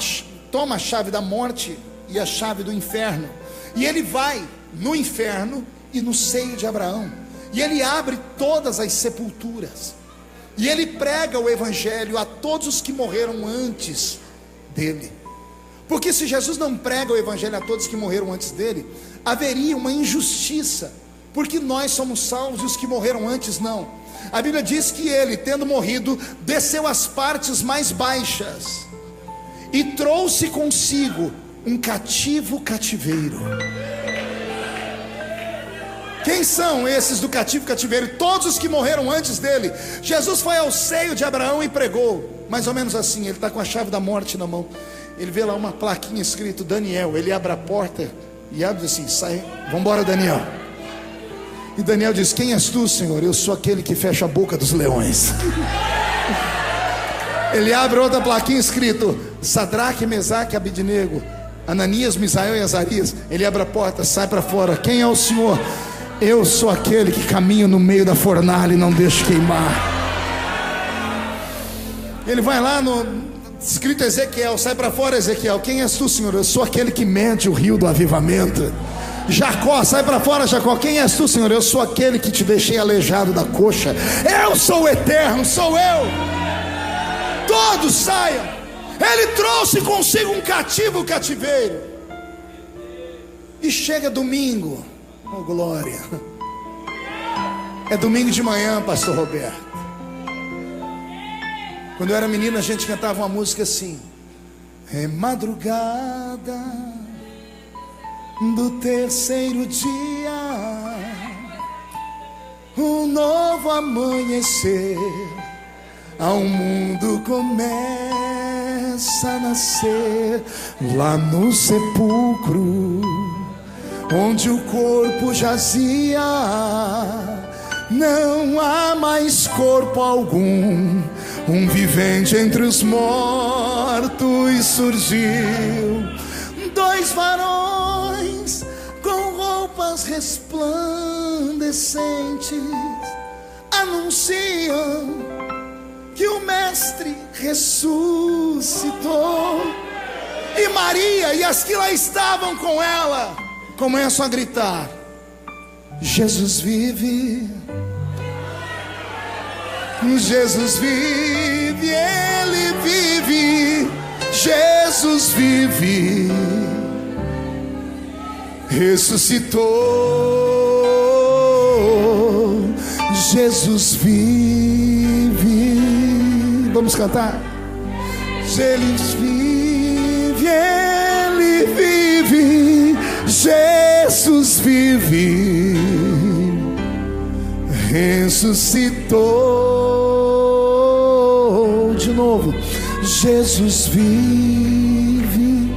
Speaker 1: a chave da morte e a chave do inferno, e ele vai no inferno e no seio de Abraão, e ele abre todas as sepulturas, e ele prega o evangelho a todos os que morreram antes dele. Porque se Jesus não prega o evangelho a todos que morreram antes dele, haveria uma injustiça, porque nós somos salvos e os que morreram antes não. A Bíblia diz que ele, tendo morrido, desceu às partes mais baixas e trouxe consigo um cativeiro. Quem são esses do cativeiro? Todos os que morreram antes dele. Jesus foi ao seio de Abraão e pregou, mais ou menos assim. Ele está com a chave da morte na mão. Ele vê lá uma plaquinha escrito Daniel. Ele abre a porta e abre assim, sai, vamos embora, Daniel. E Daniel diz, quem és tu, Senhor? Eu sou aquele que fecha a boca dos leões. Ele abre outra plaquinha escrito Sadraque, Mesaque, Abidnego, Ananias, Misael e Azarias. Ele abre a porta, sai para fora. Quem é o Senhor? Eu sou aquele que caminho no meio da fornalha e não deixo queimar. Ele vai lá no escrito Ezequiel, sai para fora, Ezequiel. Quem és tu, Senhor? Eu sou aquele que mede o rio do avivamento. Jacó, sai para fora, Jacó. Quem és tu, Senhor? Eu sou aquele que te deixei aleijado da coxa. Eu sou o eterno, sou eu. Todos saiam. Ele trouxe consigo um cativeiro. E chega domingo. Oh, glória. É domingo de manhã, pastor Roberto. Quando eu era menino, a gente cantava uma música assim: é madrugada do terceiro dia, um novo amanhecer, ao mundo começa a nascer. Lá no sepulcro, onde o corpo jazia, não há mais corpo algum. Um vivente entre os mortos surgiu. 2 varões com roupas resplandecentes anunciam que o Mestre ressuscitou. E Maria e as que lá estavam com ela começam a gritar: Jesus vive, Jesus vive, Ele vive, Jesus vive, ressuscitou, Jesus vive. Vamos cantar. Jesus vive, Ele vive, Jesus vive, ressuscitou. De novo, Jesus vive.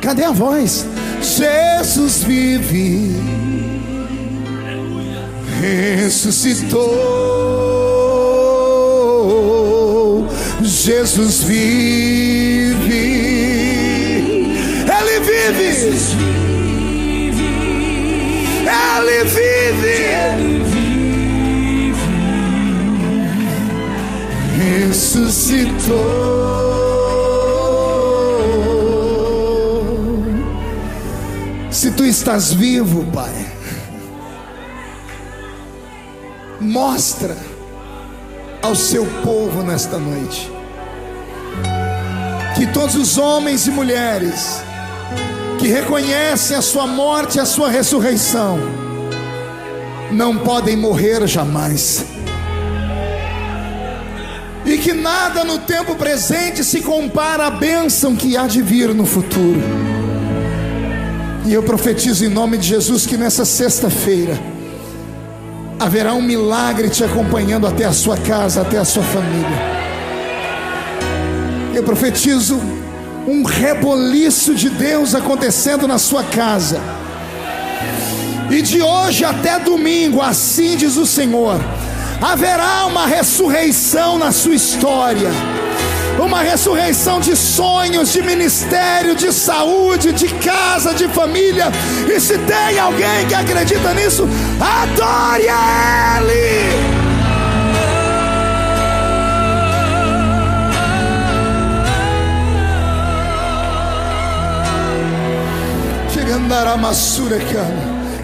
Speaker 1: Cadê a voz? Jesus vive, ressuscitou, Jesus vive, Ele vive, Ele vive, ressuscitou. Se tu estás vivo, Pai, mostra ao seu povo nesta noite que todos os homens e mulheres que reconhecem a sua morte e a sua ressurreição não podem morrer jamais, e que nada no tempo presente se compara à bênção que há de vir no futuro. E eu profetizo em nome de Jesus que nessa sexta-feira haverá um milagre te acompanhando até a sua casa, até a sua família. Eu profetizo um reboliço de Deus acontecendo na sua casa. E de hoje até domingo, assim diz o Senhor, haverá uma ressurreição na sua história. Uma ressurreição de sonhos, de ministério, de saúde, de casa, de família. E se tem alguém que acredita nisso, adore a Ele.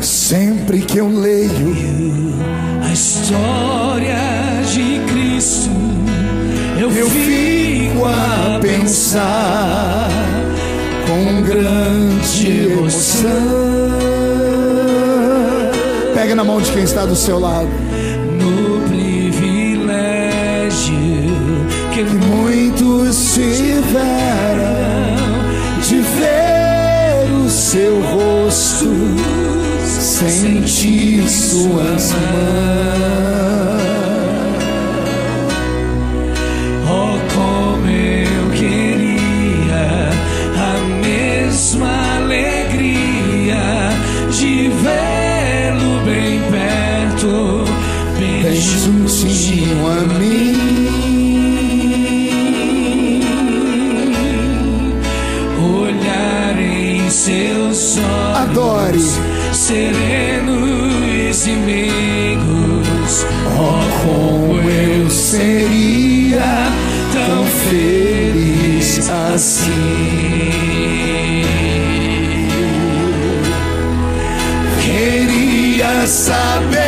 Speaker 1: Sempre que eu leio
Speaker 2: a história de Cristo, eu fico a pensar com grande emoção.
Speaker 1: Pega na mão de quem está do seu lado.
Speaker 2: No privilégio que
Speaker 1: muitos tiveram de ver o seu rosto, sentir suas mãos.
Speaker 2: Oh, como eu queria a mesma alegria de vê-lo bem perto, bem juntinho a mim. Olhar em seus olhos,
Speaker 1: adore,
Speaker 2: serenos e meigos.
Speaker 1: Oh, como eu seria tão feliz assim. Queria saber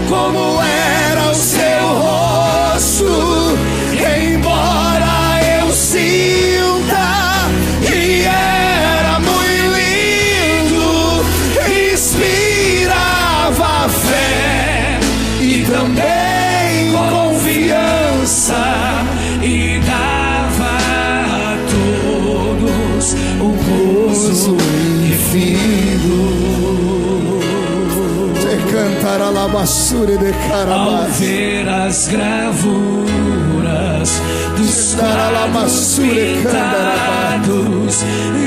Speaker 1: como era o seu rosto, embora eu sinta que era muito lindo, inspirava fé e também confiança, e dava a todos o gozo infinito. Cantar a lavassura de carabás.
Speaker 2: Ao ver as gravuras dos quadros pintados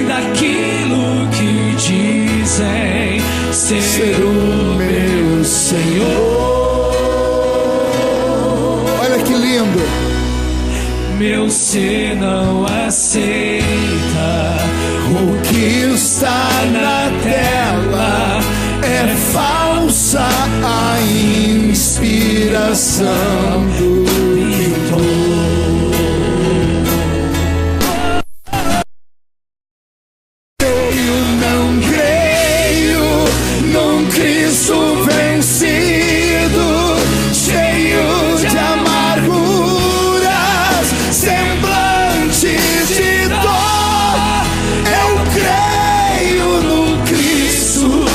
Speaker 2: daquilo que dizem ser o meu Senhor.
Speaker 1: Olha que lindo.
Speaker 2: Meu ser não aceita
Speaker 1: o que está na tela, é falsa a inspiração do pintor. Eu não creio num Cristo vencido, cheio de amarguras, semblantes de dor. Eu creio no Cristo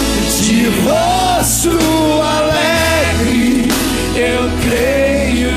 Speaker 1: de rosto alegre,
Speaker 2: eu creio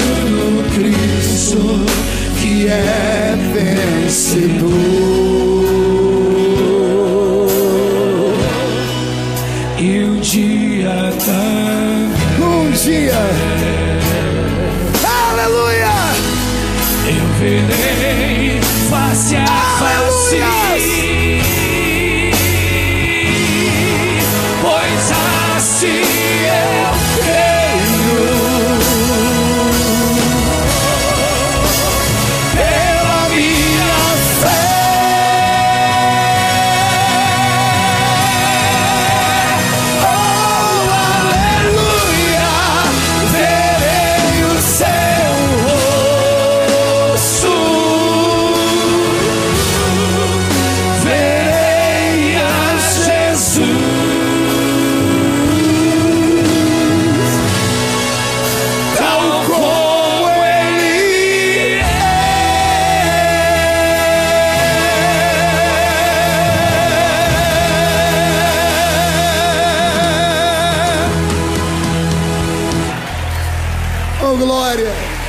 Speaker 1: glória.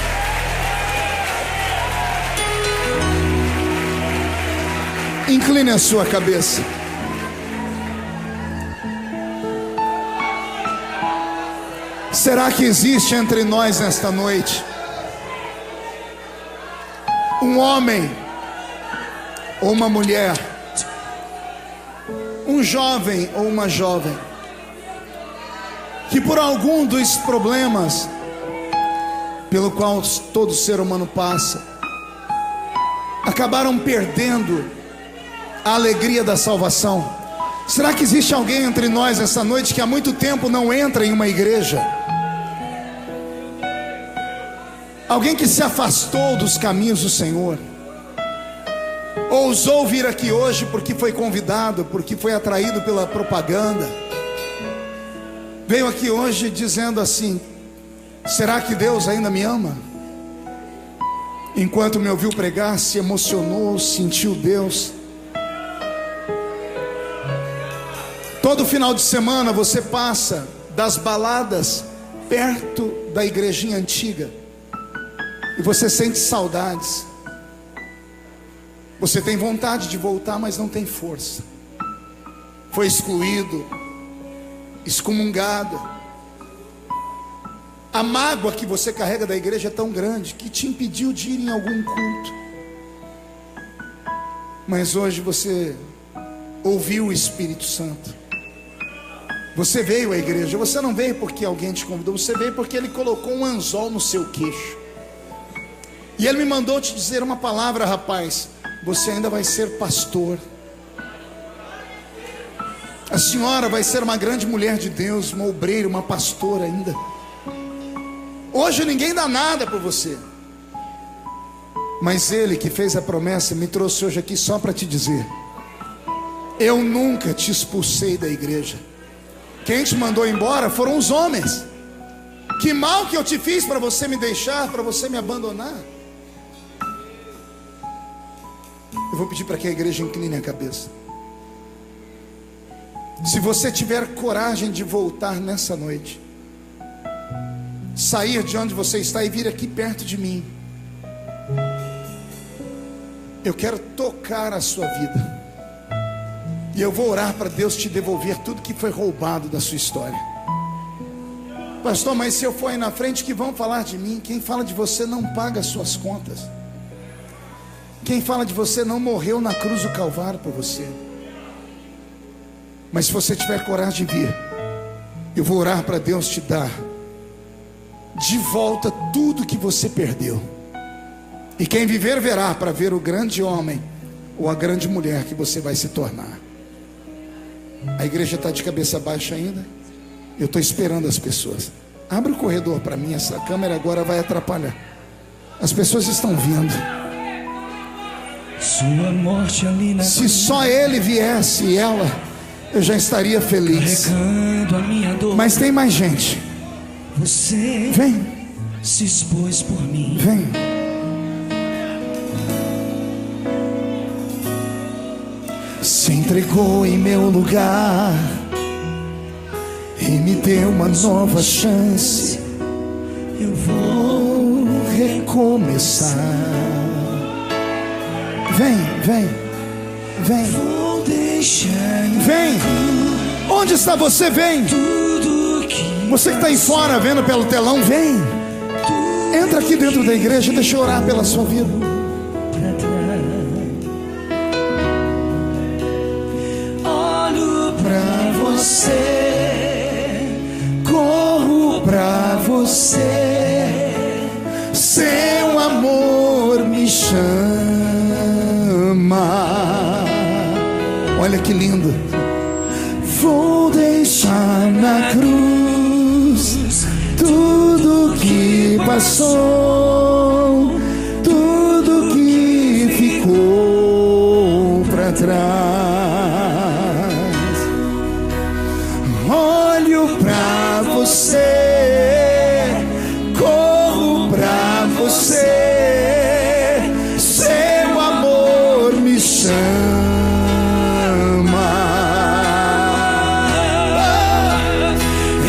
Speaker 1: Incline a sua cabeça. Será que existe entre nós nesta noite um homem ou uma mulher, um jovem ou uma jovem, que por algum dos problemas pelo qual todo ser humano passa, acabaram perdendo a alegria da salvação? Será que existe alguém entre nós essa noite que há muito tempo não entra em uma igreja? Alguém que se afastou dos caminhos do Senhor, ousou vir aqui hoje porque foi convidado, porque foi atraído pela propaganda, veio aqui hoje dizendo assim: será que Deus ainda me ama? Enquanto me ouviu pregar, se emocionou, sentiu Deus. Todo final de semana você passa das baladas perto da igrejinha antiga e você sente saudades. Você tem vontade de voltar, mas não tem força. Foi excluído, excomungado. A mágoa que você carrega da igreja é tão grande que te impediu de ir em algum culto. Mas hoje você ouviu o Espírito Santo. Você veio à igreja. Você não veio porque alguém te convidou. Você veio porque Ele colocou um anzol no seu queixo. E Ele me mandou te dizer uma palavra, rapaz: você ainda vai ser pastor. A senhora vai ser uma grande mulher de Deus, uma obreira, uma pastora ainda. Hoje ninguém dá nada por você, mas Ele que fez a promessa me trouxe hoje aqui só para te dizer: eu nunca te expulsei da igreja. Quem te mandou embora foram os homens. Que mal que eu te fiz para você me deixar, para você me abandonar? Eu vou pedir para que a igreja incline a cabeça. Se você tiver coragem de voltar nessa noite, sair de onde você está e vir aqui perto de mim, eu quero tocar a sua vida. E eu vou orar para Deus te devolver tudo que foi roubado da sua história. Pastor, mas se eu for aí na frente, que vão falar de mim? Quem fala de você não paga as suas contas. Quem fala de você não morreu na cruz do Calvário por você. Mas se você tiver coragem de vir, eu vou orar para Deus te dar de volta tudo que você perdeu. E quem viver verá, para ver o grande homem ou a grande mulher que você vai se tornar. A igreja está de cabeça baixa ainda. Eu estou esperando as pessoas. Abre o corredor para mim, essa câmera agora vai atrapalhar. As pessoas estão vindo.
Speaker 2: Sua morte ali na
Speaker 1: Se só ele viesse e ela, eu já estaria feliz.
Speaker 2: carregando a minha dor.
Speaker 1: Mas tem mais gente.
Speaker 2: Você
Speaker 1: Vem,
Speaker 2: se expôs por mim.
Speaker 1: vem. Se entregou em meu lugar e me deu uma nova chance.
Speaker 2: Eu vou
Speaker 1: Recomeçar. Vem, vem, vem,
Speaker 2: Vou deixar
Speaker 1: vem. Onde está você? Vem.
Speaker 2: tudo que
Speaker 1: Você que está aí fora vendo pelo telão, vem. Entra aqui dentro da igreja, deixa eu orar pela sua vida.
Speaker 2: pra trás. Olho
Speaker 1: Pra você, corro pra você, seu amor me chama. Olha que lindo. Vou deixar na cruz tudo que passou, tudo que ficou pra trás. Olho pra você, corro pra você, seu amor me chama.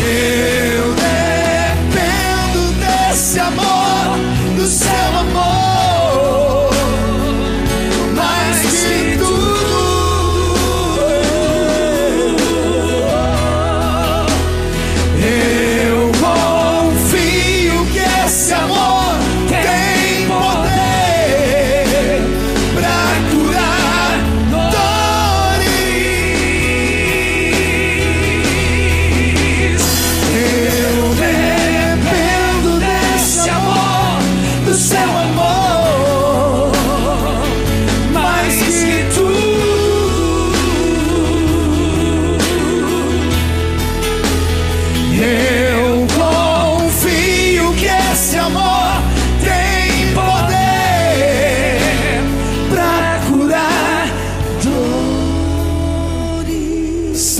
Speaker 1: Eu dependo desse amor.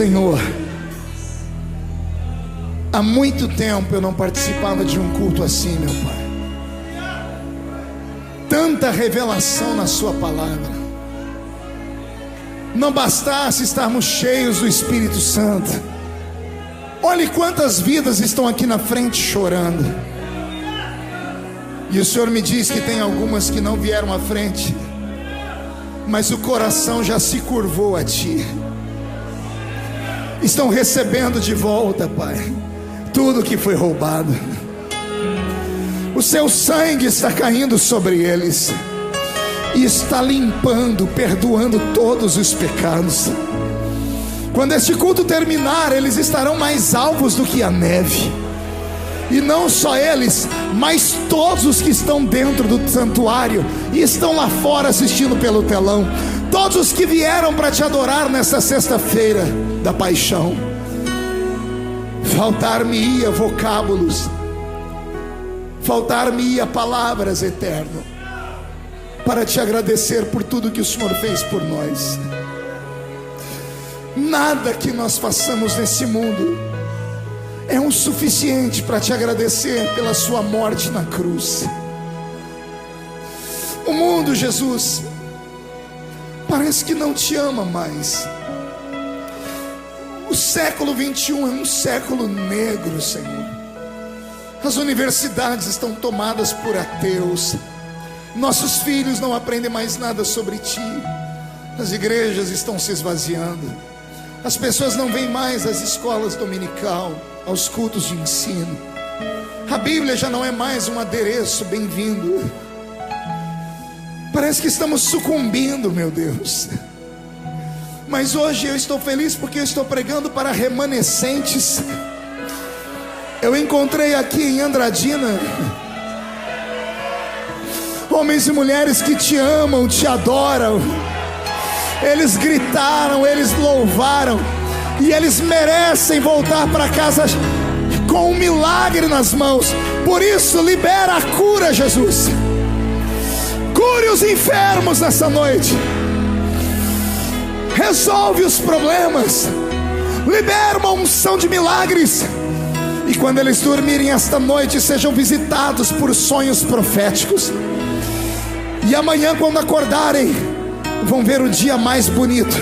Speaker 1: Senhor, há muito tempo eu não participava de um culto assim, meu Pai. Tanta revelação na sua palavra. Não bastasse estarmos cheios do Espírito Santo. Olhe quantas vidas estão aqui na frente chorando. E o Senhor me diz que tem algumas que não vieram à frente, mas o coração já se curvou a Ti. Estão recebendo de volta, Pai, tudo que foi roubado. O Seu sangue está caindo sobre eles e está limpando, perdoando todos os pecados. Quando este culto terminar, eles estarão mais alvos do que a neve. E não só eles, mas todos os que estão dentro do santuário e estão lá fora assistindo pelo telão. Todos os que vieram para Te adorar nesta sexta-feira da paixão. Faltar-me-ia vocábulos, faltar-me-ia palavras, Eterno, para Te agradecer por tudo que o Senhor fez por nós. Nada que nós façamos nesse mundo é o suficiente para Te agradecer pela Sua morte na cruz. O mundo, Jesus, parece que não Te ama mais. O século 21 é um século negro, Senhor. As universidades estão tomadas por ateus. Nossos filhos não aprendem mais nada sobre Ti. As igrejas estão se esvaziando. As pessoas não vêm mais às escolas dominical, aos cultos de ensino. A Bíblia já não é mais um adereço bem-vindo. Parece que estamos sucumbindo, meu Deus. Mas hoje eu estou feliz porque eu estou pregando para remanescentes. Eu encontrei aqui em Andradina homens e mulheres que Te amam, Te adoram. Eles gritaram, eles louvaram, e eles merecem voltar para casa com um milagre nas mãos. Por isso, libera a cura, Jesus. Cure os enfermos nessa noite. Resolve os problemas. Libera uma unção de milagres. E quando eles dormirem esta noite, sejam visitados por sonhos proféticos. E amanhã, quando acordarem, vão ver o dia mais bonito.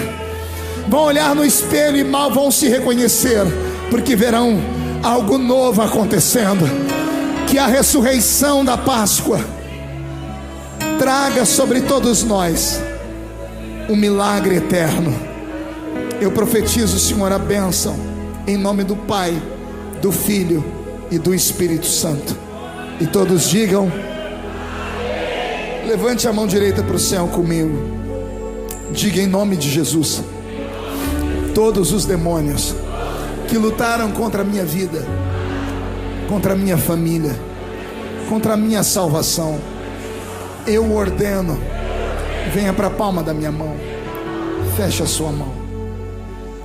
Speaker 1: Vão olhar no espelho e mal vão se reconhecer, porque verão algo novo acontecendo. Que a ressurreição da Páscoa traga sobre todos nós um milagre eterno. Eu profetizo, Senhor, a bênção em nome do Pai, do Filho e do Espírito Santo. E todos digam: levante a mão direita para o céu comigo. Diga em nome de Jesus: todos os demônios que lutaram contra a minha vida, contra a minha família, contra a minha salvação, eu ordeno, venha para a palma da minha mão. Feche a sua mão.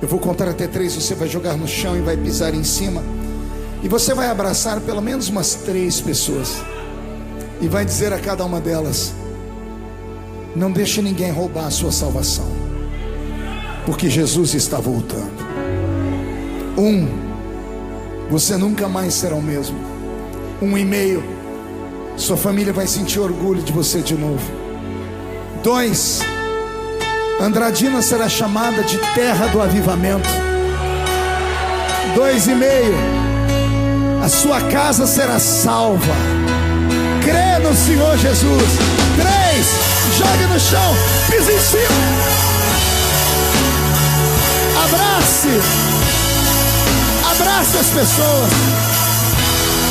Speaker 1: Eu vou contar até 3, você vai jogar no chão e vai pisar em cima. E você vai abraçar pelo menos umas 3 pessoas. E vai dizer a cada uma delas: não deixe ninguém roubar a sua salvação, porque Jesus está voltando. 1, você nunca mais será o mesmo. 1,5, sua família vai sentir orgulho de você de novo. 2, Andradina será chamada de terra do avivamento. 2,5, a sua casa será salva. Crê no Senhor Jesus. 3, jogue no chão, pise em cima, abrace as pessoas,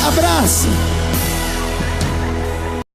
Speaker 1: abrace.